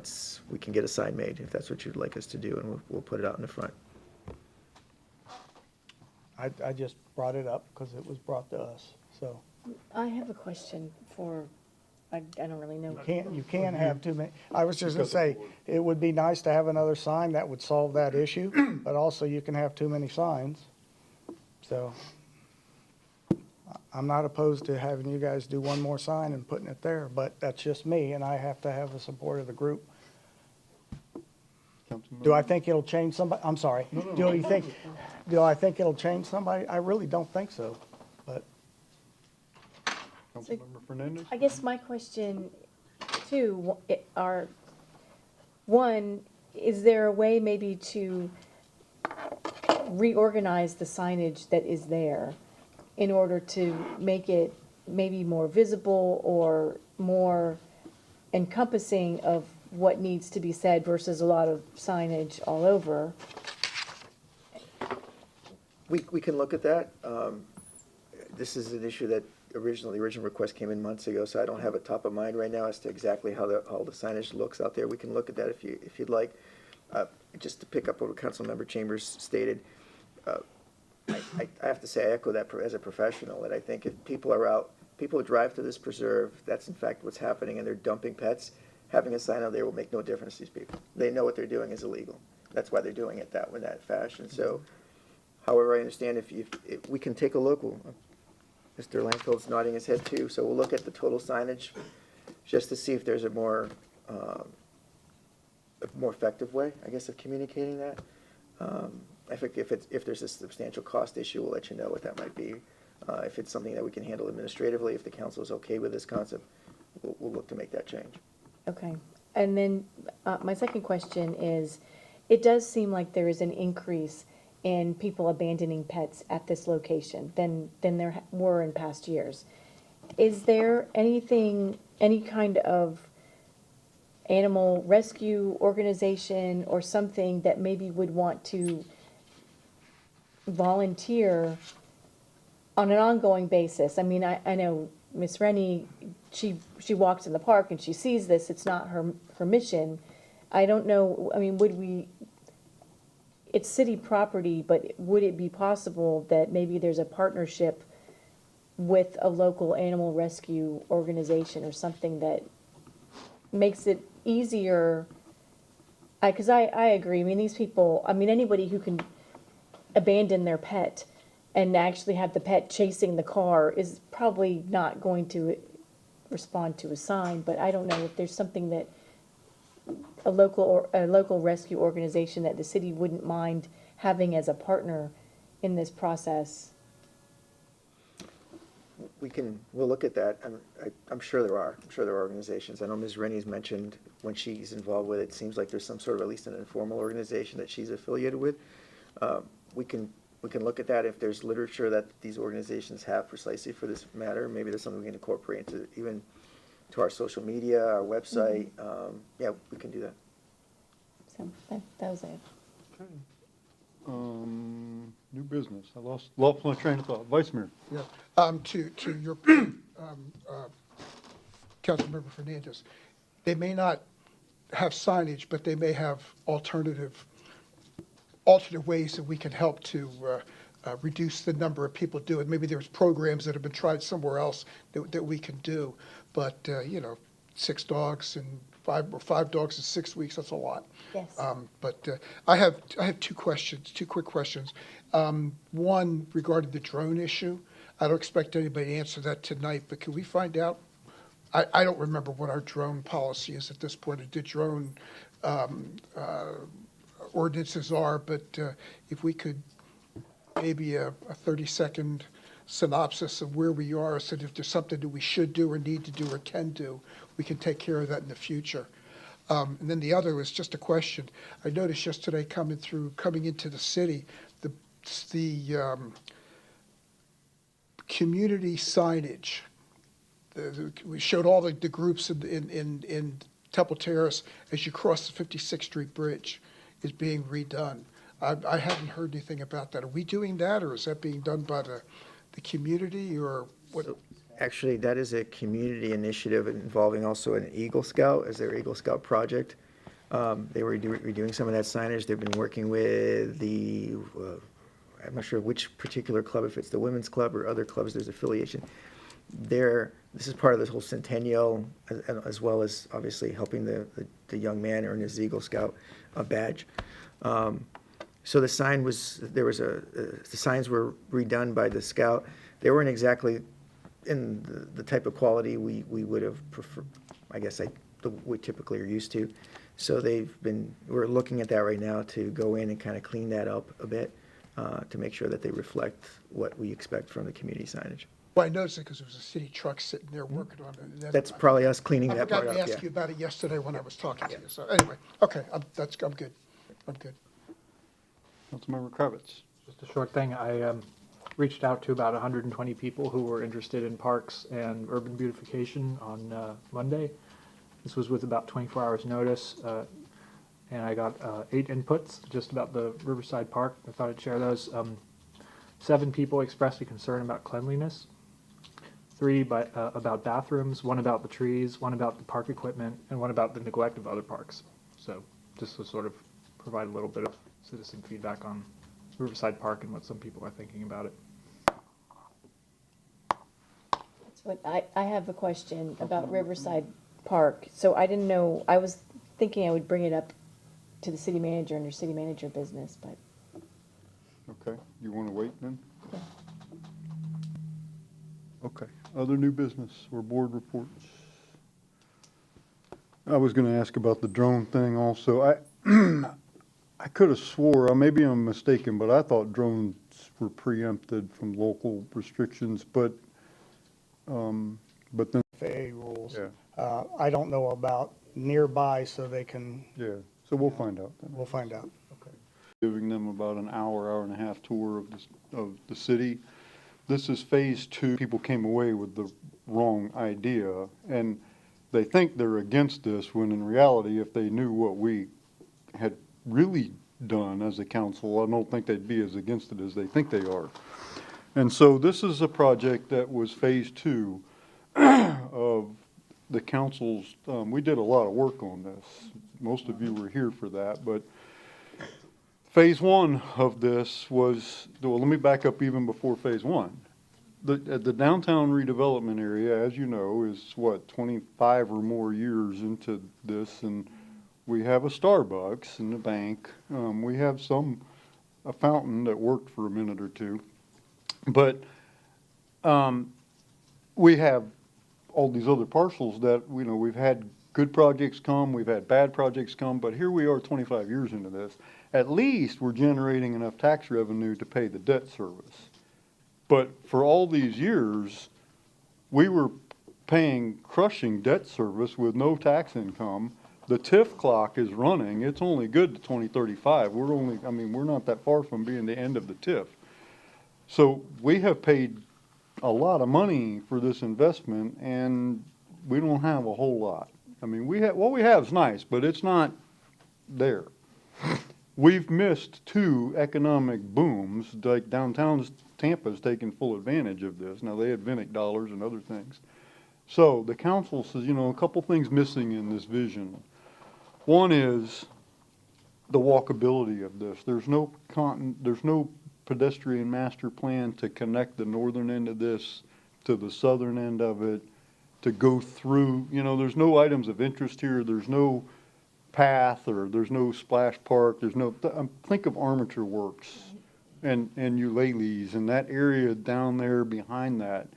We can get a sign made if that's what you'd like us to do, and we'll put it out in the front. I just brought it up because it was brought to us, so. I have a question for, I don't really know. You can't have too many. I was just gonna say, it would be nice to have another sign that would solve that issue, but also you can have too many signs. So I'm not opposed to having you guys do one more sign and putting it there, but that's just me, and I have to have the support of the group. Do I think it'll change somebody? I'm sorry. Do I think it'll change somebody? I really don't think so, but. Councilmember Fernandez? I guess my question too are, one, is there a way maybe to reorganize the signage that is there in order to make it maybe more visible or more encompassing of what needs to be said versus a lot of signage all over? We can look at that. This is an issue that the original request came in months ago, so I don't have it top of mind right now as to exactly how the signage looks out there. We can look at that if you'd like. Just to pick up what Councilmember Chambers stated, I have to say, I echo that as a professional, that I think if people are out, people who drive to this preserve, that's in fact what's happening, and they're dumping pets, having a sign out there will make no difference to these people. They know what they're doing is illegal. That's why they're doing it in that fashion. So, however, I understand if we can take a look. Mr. Langfield's nodding his head too, so we'll look at the total signage just to see if there's a more effective way, I guess, of communicating that. I think if there's a substantial cost issue, we'll let you know what that might be. If it's something that we can handle administratively, if the council is okay with this concept, we'll look to make that change. Okay. And then my second question is, it does seem like there is an increase in people abandoning pets at this location than there were in past years. Is there any kind of animal rescue organization or something that maybe would want to volunteer on an ongoing basis? I mean, I know Miss Rennie, she walks in the park and she sees this, it's not her mission. I don't know, I mean, it's city property, but would it be possible that maybe there's a partnership with a local animal rescue organization or something that makes it easier, because I agree, I mean, these people, I mean, anybody who can abandon their pet and actually have the pet chasing the car is probably not going to respond to a sign, but I don't know if there's something that a local rescue organization that the city wouldn't mind having as a partner in this process. We'll look at that. I'm sure there are. I'm sure there are organizations. I know Ms. Rennie's mentioned when she's involved with it, it seems like there's some sort of at least an informal organization that she's affiliated with. We can look at that if there's literature that these organizations have precisely for this matter. Maybe there's something we can incorporate into even to our social media, our website. Yeah, we can do that. So that was it. New business. I lost my train of thought. Vice Mayor. Yeah, to your point, Councilmember Fernandez, they may not have signage, but they may have alternate ways that we can help to reduce the number of people doing. Maybe there's programs that have been tried somewhere else that we can do, but 6 dogs and five dogs in 6 weeks, that's a lot. Yes. But I have two quick questions. One regarding the drone issue. I don't expect anybody to answer that tonight, but can we find out? I don't remember what our drone policy is at this point. The drone ordinances are, but if we could maybe a 30-second synopsis of where we are, so that if there's something that we should do or need to do or can do, we can take care of that in the future. And then the other was just a question. I noticed yesterday coming into the city, the community signage. We showed all the groups in Temple Terrace as you cross the 56th Street Bridge is being redone. I haven't heard anything about that. Are we doing that, or is that being done by the community, or what? Actually, that is a community initiative involving also an Eagle Scout as their Eagle Scout project. They were redoing some of that signage. They've been working with the, I'm not sure which particular club, if it's the women's club or other clubs, there's affiliation. This is part of this whole centennial, as well as obviously helping the young man earn his Eagle Scout badge. So the signs were redone by the Scout. They weren't exactly in the type of quality we would have preferred, I guess we typically are used to. So we're looking at that right now to go in and kind of clean that up a bit to make sure that they reflect what we expect from the community signage. Well, I noticed it because there was a city truck sitting there working on it. That's probably us cleaning that part up. I forgot to ask you about it yesterday when I was talking to you. So anyway, okay, I'm good. I'm good. Councilmember Kravitz. Just a short thing. I reached out to about 120 people who were interested in parks and urban beautification on Monday. This was with about 24 hours notice, and I got 8 inputs just about the Riverside Park. I thought I'd share those. 7 people expressed a concern about cleanliness, 3 about bathrooms, 1 about the trees, 1 about the park equipment, and 1 about the neglect of other parks. So just to sort of provide a little bit of citizen feedback on Riverside Park and what some people are thinking about it. But I have a question about Riverside Park. So I didn't know, I was thinking I would bring it up to the city manager under city manager business, but. Okay, you want to wait then? Yeah. Okay, other new business or board reports? I was going to ask about the drone thing also. I could have swore, maybe I'm mistaken, but I thought drones were preempted from local restrictions, but then. FAA rules. Yeah. I don't know about nearby, so they can. Yeah, so we'll find out then. We'll find out. Okay. Giving them about an hour and a half tour of the city. This is phase 2. People came away with the wrong idea, and they think they're against this, when in reality, if they knew what we had really done as a council, I don't think they'd be as against it as they think they are. And so this is a project that was phase 2 of the council's, we did a lot of work on this. Most of you were here for that, but phase 1 of this was, well, let me back up even before phase 1. the downtown redevelopment area, as you know, is what, 25 or more years into this, and we have a Starbucks and a bank. We have a fountain that worked for a minute or two. But we have all these other parcels that, we've had good projects come, we've had bad projects come, but here we are 25 years into this. At least we're generating enough tax revenue to pay the debt service. But for all these years, we were paying crushing debt service with no tax income. The TIF clock is running. It's only good to 2035. We're not that far from being the end of the TIF. So we have paid a lot of money for this investment, and we don't have a whole lot. What we have is nice, but it's not there. We've missed 2 economic booms, like downtown Tampa's taken full advantage of this. Now, they had Vinnick dollars and other things. So the council says, a couple things missing in this vision. One is the walkability of this. There's no pedestrian master plan to connect the northern end of this to the southern end of it, to go through. There's no items of interest here. There's no path, or there's no splash park. Think of Armature Works and Eulali's and that area down there behind that.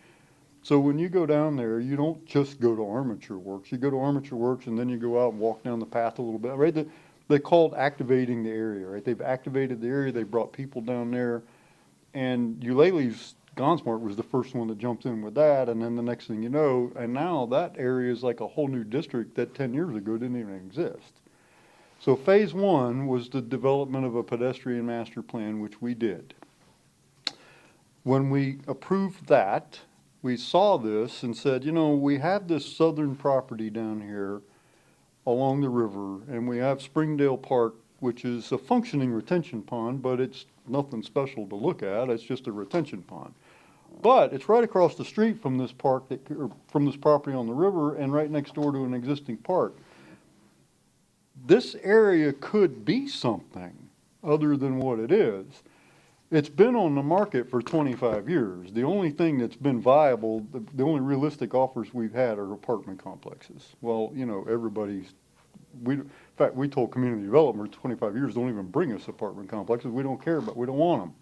So when you go down there, you don't just go to Armature Works. You go to Armature Works, and then you go out and walk down the path a little bit, right? They called activating the area, right? They've activated the area. They brought people down there. And Eulali's Gonsmart was the first one that jumped in with that. And then the next thing you know, and now that area is like a whole new district that 10 years ago didn't even exist. So phase 1 was the development of a pedestrian master plan, which we did. When we approved that, we saw this and said, we have this southern property down here along the river, and we have Springdale Park, which is a functioning retention pond, but it's nothing special to look at. It's just a retention pond. But it's right across the street from this park, from this property on the river, and right next door to an existing park. This area could be something other than what it is. It's been on the market for 25 years. The only thing that's been viable, the only realistic offers we've had are apartment complexes. Well, in fact, we told community development 25 years, don't even bring us apartment complexes. We don't care, but we don't want them.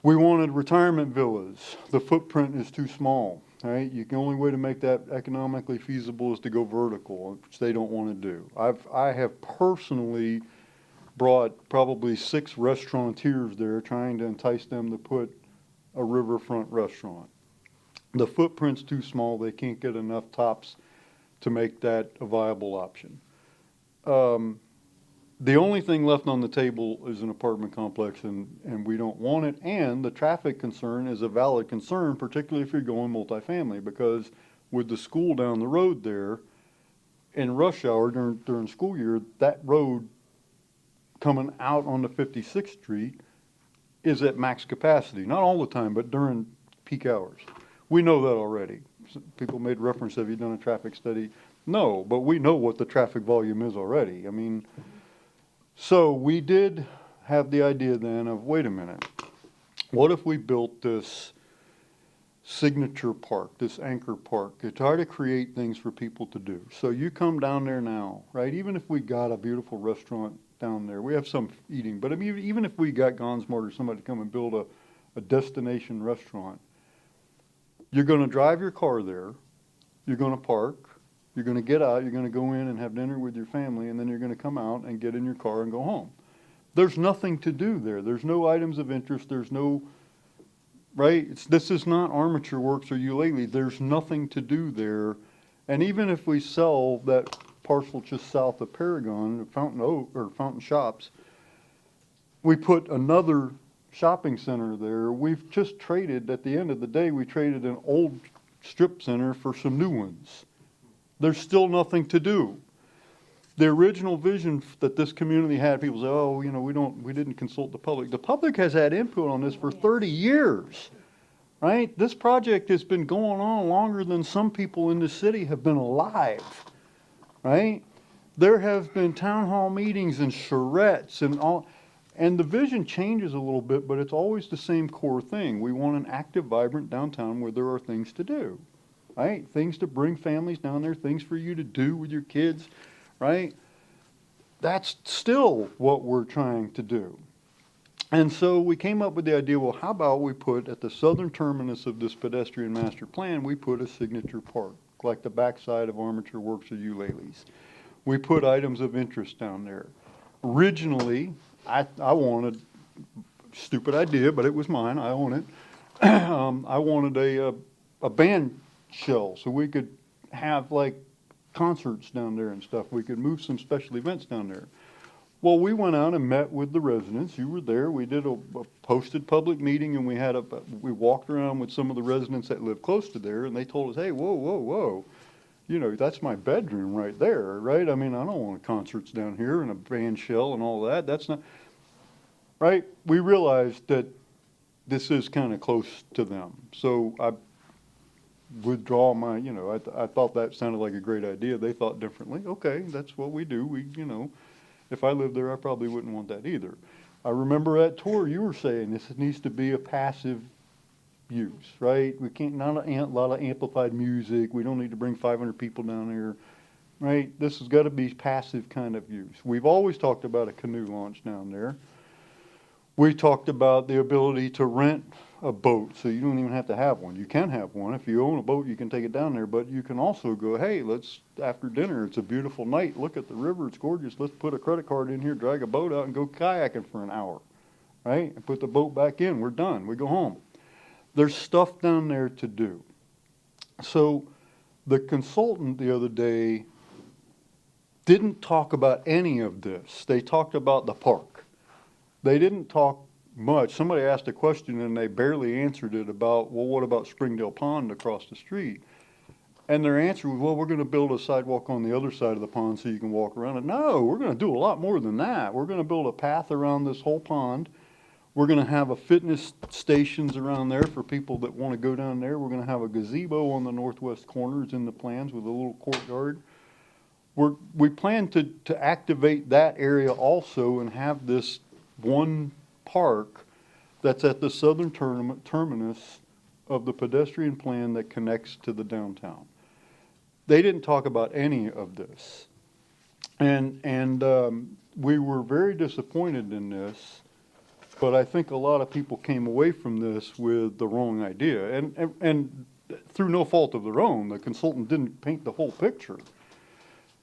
We wanted retirement villas. The footprint is too small, right? The only way to make that economically feasible is to go vertical, which they don't want to do. I have personally brought probably 6 restaurateurs there, trying to entice them to put a riverfront restaurant. The footprint's too small. They can't get enough tops to make that a viable option. The only thing left on the table is an apartment complex, and we don't want it. And the traffic concern is a valid concern, particularly if you're going multifamily, because with the school down the road there, in rush hour during school year, that road coming out onto 56th Street is at max capacity. Not all the time, but during peak hours. We know that already. People made reference, have you done a traffic study? No, but we know what the traffic volume is already. So we did have the idea then of, wait a minute, what if we built this signature park, this anchor park, to try to create things for people to do. So you come down there now, right? Even if we got a beautiful restaurant down there, we have some eating, but even if we got Gonsmart or somebody to come and build a destination restaurant, you're going to drive your car there, you're going to park, you're going to get out, you're going to go in and have dinner with your family, and then you're going to come out and get in your car and go home. There's nothing to do there. There's no items of interest. There's no, right? This is not Armature Works or Eulalie. There's nothing to do there. And even if we sell that parcel just south of Paragon, Fountain Shops, we put another shopping center there. We've just traded, at the end of the day, we traded an old strip center for some new ones. There's still nothing to do. The original vision that this community had, people say, oh, we didn't consult the public. The public has had input on this for 30 years, right? This project has been going on longer than some people in the city have been alive, right? There have been town hall meetings and charrettes and all, And the vision changes a little bit, but it's always the same core thing. We want an active, vibrant downtown where there are things to do, right? Things to bring families down there, things for you to do with your kids, right? That's still what we're trying to do. And so we came up with the idea, well, how about we put at the southern terminus of this pedestrian master plan, we put a signature park, like the backside of Armature Works or Eulali's. We put items of interest down there. Originally, I wanted, stupid idea, but it was mine, I own it. I wanted a band shell so we could have like concerts down there and stuff. We could move some special events down there. Well, we went out and met with the residents. You were there. We did a posted public meeting, and we walked around with some of the residents that live close to there, and they told us, hey, whoa, whoa, whoa. You know, that's my bedroom right there, right? I mean, I don't want concerts down here and a band shell and all that. That's not, right? We realized that this is kind of close to them. So I withdraw my, I thought that sounded like a great idea. They thought differently. Okay, that's what we do. If I lived there, I probably wouldn't want that either. I remember at tour you were saying this needs to be a passive use, right? We can't, not a lot of amplified music. We don't need to bring 500 people down here, right? This has got to be passive kind of use. We've always talked about a canoe launch down there. We talked about the ability to rent a boat, so you don't even have to have one. You can have one. If you own a boat, you can take it down there, but you can also go, hey, let's, after dinner, it's a beautiful night, look at the river, it's gorgeous, let's put a credit card in here, drag a boat out and go kayaking for an hour, right? And put the boat back in, we're done, we go home. There's stuff down there to do. So the consultant the other day didn't talk about any of this. They talked about the park. They didn't talk much. Somebody asked a question and they barely answered it about, well, what about Springdale Pond across the street? And their answer was, well, we're going to build a sidewalk on the other side of the pond so you can walk around it. No, we're going to do a lot more than that. We're going to build a path around this whole pond. We're going to have a fitness stations around there for people that want to go down there. We're going to have a gazebo on the northwest corners in the plans with a little courtyard. We plan to activate that area also and have this one park that's at the southern terminus of the pedestrian plan that connects to the downtown. They didn't talk about any of this. And we were very disappointed in this, but I think a lot of people came away from this with the wrong idea. And through no fault of their own, the consultant didn't paint the whole picture.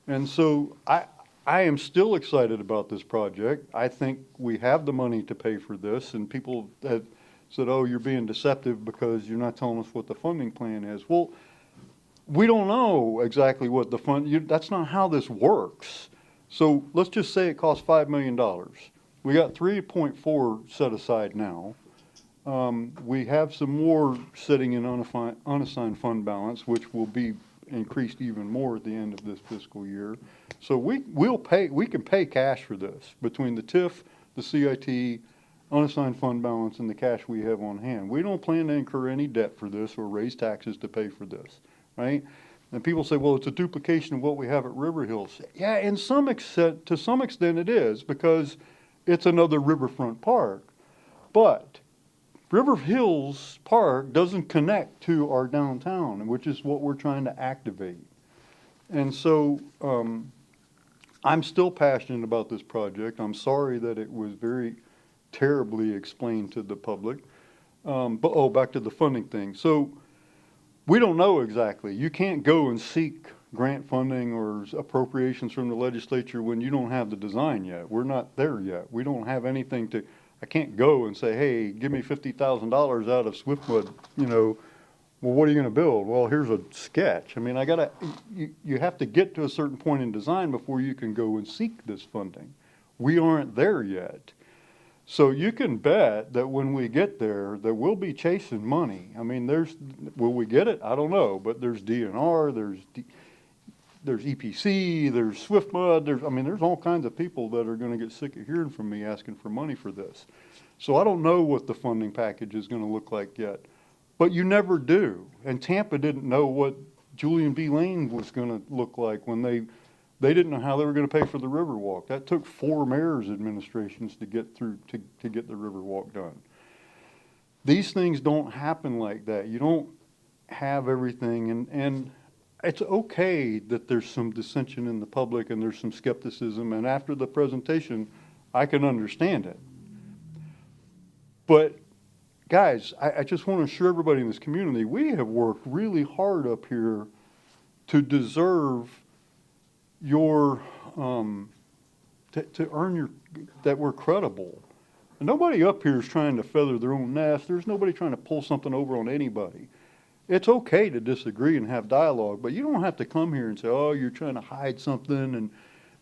And so I am still excited about this project. I think we have the money to pay for this, and people have said, oh, you're being deceptive because you're not telling us what the funding plan is. Well, we don't know exactly what the that's not how this works. So let's just say it costs $5 million. We got 3.4 set aside now. We have some more sitting in unassigned fund balance, which will be increased even more at the end of this fiscal year. So we can pay cash for this between the TIF, the CIT, unassigned fund balance, and the cash we have on hand. We don't plan to incur any debt for this or raise taxes to pay for this, right? And people say, well, it's a duplication of what we have at River Hills. Yeah, to some extent it is, because it's another riverfront park. But River Hills Park doesn't connect to our downtown, which is what we're trying to activate. And so I'm still passionate about this project. I'm sorry that it was very terribly explained to the public. But back to the funding thing. So we don't know exactly. You can't go and seek grant funding or appropriations from the legislature when you don't have the design yet. We're not there yet. We don't have anything to, I can't go and say, hey, give me $50,000 out of Swiftwood, well, what are you going to build? Well, here's a sketch. I mean, you have to get to a certain point in design before you can go and seek this funding. We aren't there yet. So you can bet that when we get there, that we'll be chasing money. I mean, will we get it? I don't know, but there's DNR, there's EPC, there's SwiftMud, there's all kinds of people that are going to get sick of hearing from me asking for money for this. So I don't know what the funding package is going to look like yet, but you never do. And Tampa didn't know what Julian B. Lane was going to look like when they They didn't know how they were gonna pay for the Riverwalk. That took 4 mayors' administrations to get through, to get the Riverwalk done. These things don't happen like that. You don't have everything, and it's okay that there's some dissension in the public and there's some skepticism, and after the presentation, I can understand it. But guys, I just want to assure everybody in this community, we have worked really hard up here to deserve your, to earn your, that we're credible. And nobody up here is trying to feather their own nest. There's nobody trying to pull something over on anybody. It's okay to disagree and have dialogue, but you don't have to come here and say, oh, you're trying to hide something and,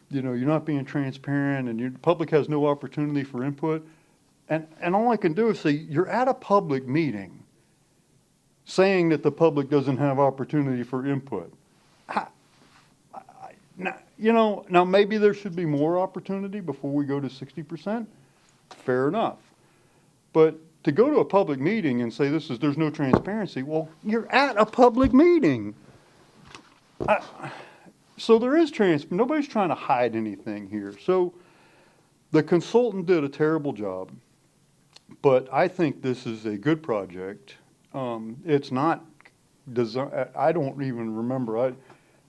you know, you're not being transparent and the public has no opportunity for input. And all I can do is say, you're at a public meeting saying that the public doesn't have opportunity for input. Now maybe there should be more opportunity before we go to 60%. Fair enough. But to go to a public meeting and say there's no transparency, well, you're at a public meeting. So there is nobody's trying to hide anything here. So the consultant did a terrible job, but I think this is a good project. It's not I don't even remember.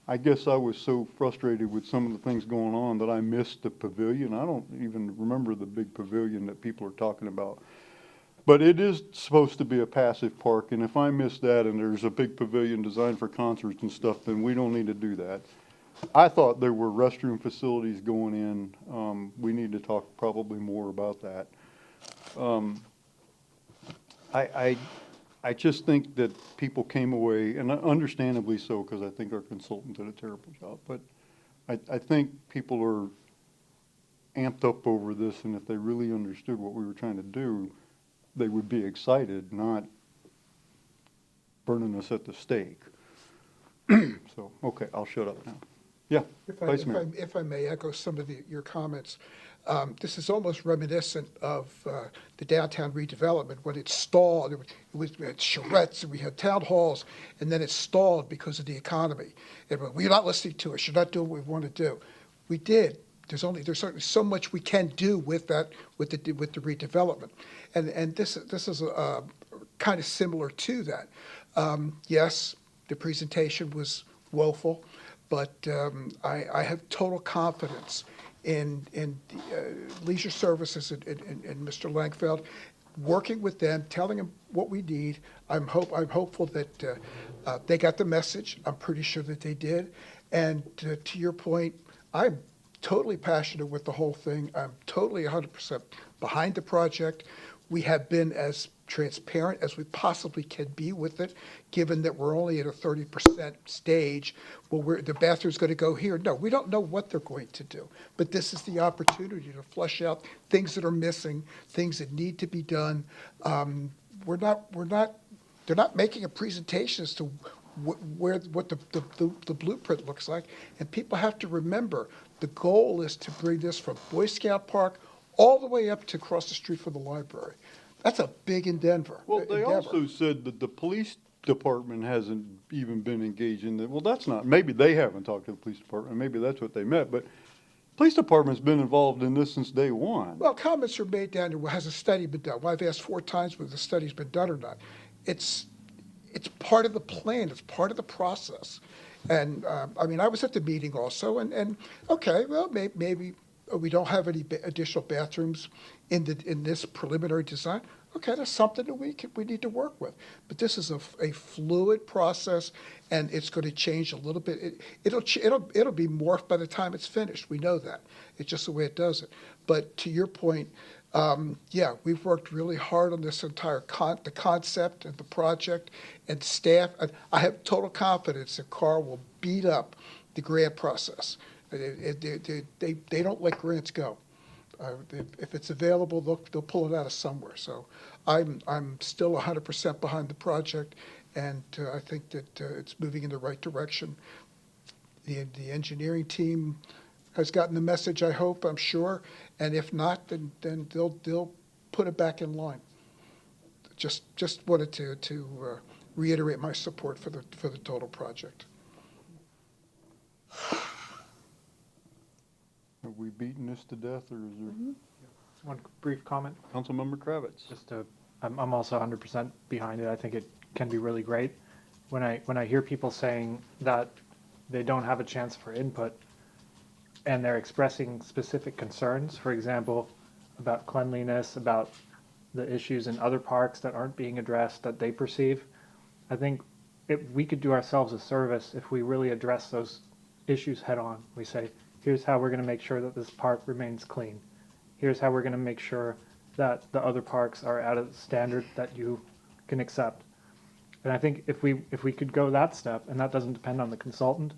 I guess I was so frustrated with some of the things going on that I missed the pavilion. I don't even remember the big pavilion that people are talking about. But it is supposed to be a passive park, and if I miss that and there's a big pavilion designed for concerts and stuff, then we don't need to do that. I thought there were restroom facilities going in. We need to talk probably more about that. I just think that people came away, and understandably so, because I think our consultant did a terrible job, but I think people are amped up over this, and if they really understood what we were trying to do, they would be excited, not burning us at the stake. So, okay, I'll shut up now. Yeah, Vice Mayor. If I may echo some of your comments, this is almost reminiscent of the downtown redevelopment when it stalled. We had charrettes and we had town halls, and then it stalled because of the economy. And we're not listening to us. You're not doing what we want to do. We did. There's certainly so much we can do with that, with the redevelopment, and this is kind of similar to that. Yes, the presentation was woeful, but I have total confidence in leisure services and Mr. Langfeld, working with them, telling them what we need. I'm hopeful that they got the message. I'm pretty sure that they did. And to your point, I'm totally passionate with the whole thing. I'm totally 100% behind the project. We have been as transparent as we possibly can be with it, given that we're only at a 30% stage. Well, the bathroom's going to go here. No, we don't know what they're going to do. But this is the opportunity to flesh out things that are missing, things that need to be done. They're not making a presentation as to what the blueprint looks like. And people have to remember, the goal is to bring this from Boy Scout Park all the way up to across the street from the library. That's a big endeavor. Well, they also said that the police department hasn't even been engaged in that. Well, that's not, maybe they haven't talked to the police department, maybe that's what they meant, but police department's been involved in this since day one. Well, comments are made down there, well, has a study been done? Well, I've asked 4 times whether the study's been done or not. It's part of the plan, it's part of the process. And, I mean, I was at the meeting also, and okay, well, maybe we don't have any additional bathrooms in this preliminary design. Okay, that's something that we need to work with. But this is a fluid process, and it's going to change a little bit. It'll be morphed by the time it's finished. We know that. It's just the way it does it. But to your point, yeah, we've worked really hard on this entire the concept and the project, and staff. I have total confidence that Carl will beat up the grant process. They don't let grants go. If it's available, they'll pull it out of somewhere. So I'm still 100% behind the project, and I think that it's moving in the right direction. The engineering team has gotten the message, I hope, I'm sure, and if not, then they'll put it back in line. Just wanted to reiterate my support for the total project. Have we beaten this to death, or is there? One brief comment. Councilmember Kravitz. I'm also 100% behind it. I think it can be really great. When I hear people saying that they don't have a chance for input and they're expressing specific concerns, for example, about cleanliness, about the issues in other parks that aren't being addressed that they perceive, I think we could do ourselves a service if we really address those issues head on. We say, here's how we're going to make sure that this park remains clean. Here's how we're going to make sure that the other parks are at a standard that you can accept. And I think if we could go that step, and that doesn't depend on the consultant,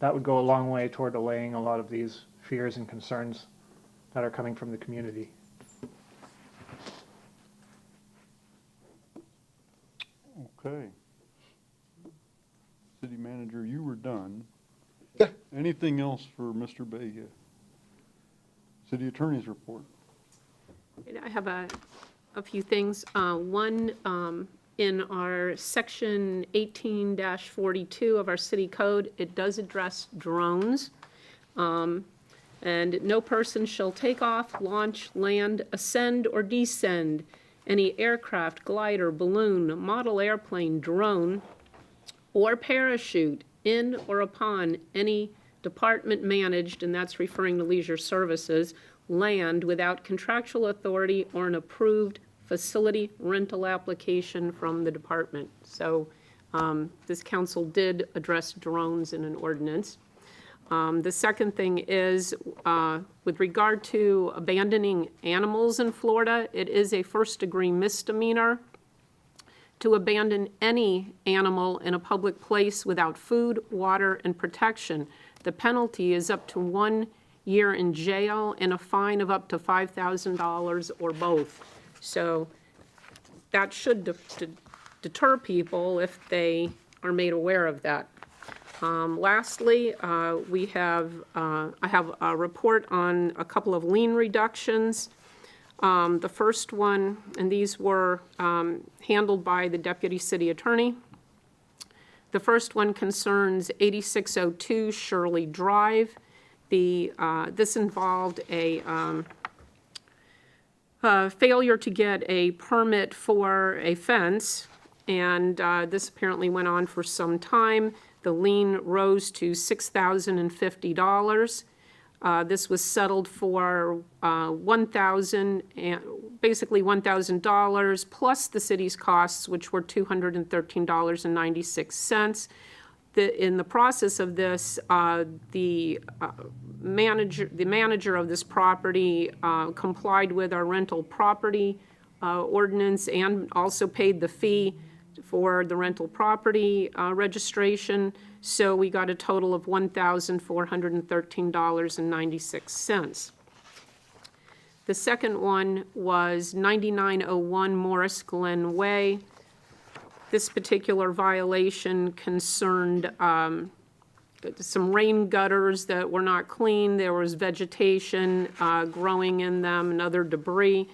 that would go a long way toward allaying a lot of these fears and concerns that are coming from the community. Okay. City manager, you were done. Anything else for Mr. Bega? City attorney's report. I have a few things. One, in our section 18-42 of our city code, it does address drones. And no person shall take off, launch, land, ascend, or descend any aircraft, glider, balloon, model airplane, drone, or parachute in or upon any department managed, and that's referring to leisure services, land without contractual authority or an approved facility rental application from the department. So this council did address drones in an ordinance. The second thing is, with regard to abandoning animals in Florida, it is a first-degree misdemeanor to abandon any animal in a public place without food, water, and protection. The penalty is up to 1 year in jail and a fine of up to $5,000 or both. So that should deter people if they are made aware of that. Lastly, I have a report on a couple of lien reductions. The first one, and these were handled by the deputy city attorney. The first one concerns 8602 Shirley Drive. This involved a failure to get a permit for a fence, and this apparently went on for some time. The lien rose to $6,050. This was settled for $1,000 plus the city's costs, which were $213.96. In the process of this, the manager of this property complied with our rental property ordinance and also paid the fee for the rental property registration. So we got a total of $1,413.96. The second one was 9901 Morris Glen Way. This particular violation concerned some rain gutters that were not clean. There was vegetation growing in them and other debris.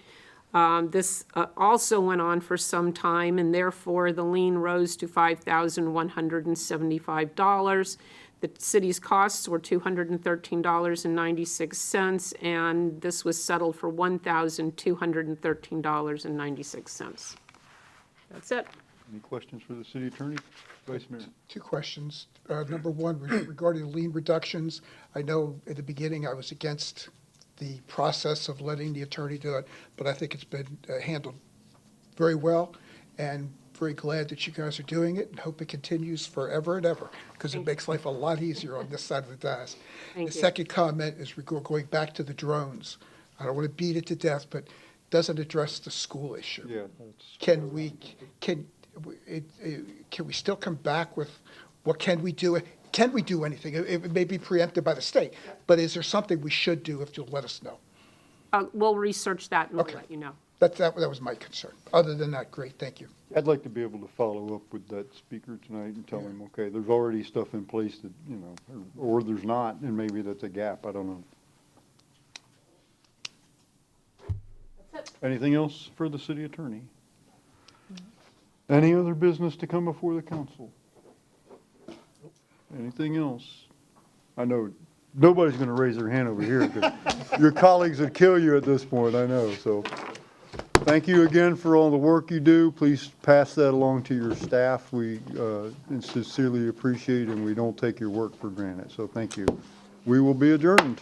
This also went on for some time, and therefore the lien rose to $5,175. The city's costs were $213.96, and this was settled for $1,213.96. That's it. Any questions for the city attorney? Vice Mayor. Two questions. Number one, regarding the lien reductions, I know at the beginning I was against the process of letting the attorney do it, but I think it's been handled very well, and very glad that you guys are doing it, and hope it continues forever and ever, because it makes life a lot easier on this side of the desk. Thank The you. second comment is going back to the drones. I don't want to beat it to death, but doesn't address the school issue. Yeah. Can we still come back with what can we do? Can we do anything? It may be preempted by the state, but is there something we should do if you'll let us know? We'll research that and we'll Okay. let you know. That was my concern. Other than that, great, thank you. I'd like to be able to follow up with that speaker tonight and tell him, okay, there's already stuff in place that, you know, or there's not, and maybe that's a gap, I don't know. Anything else for the city attorney? Any other business to come before the council? Anything else? I know Nobody's going to raise their hand over here, because your colleagues would kill you at this point, I know, so. Thank you again for all the work you do. Please pass that along to your staff. We sincerely appreciate it, and we don't take your work for granted, so thank you. We will be adjourned.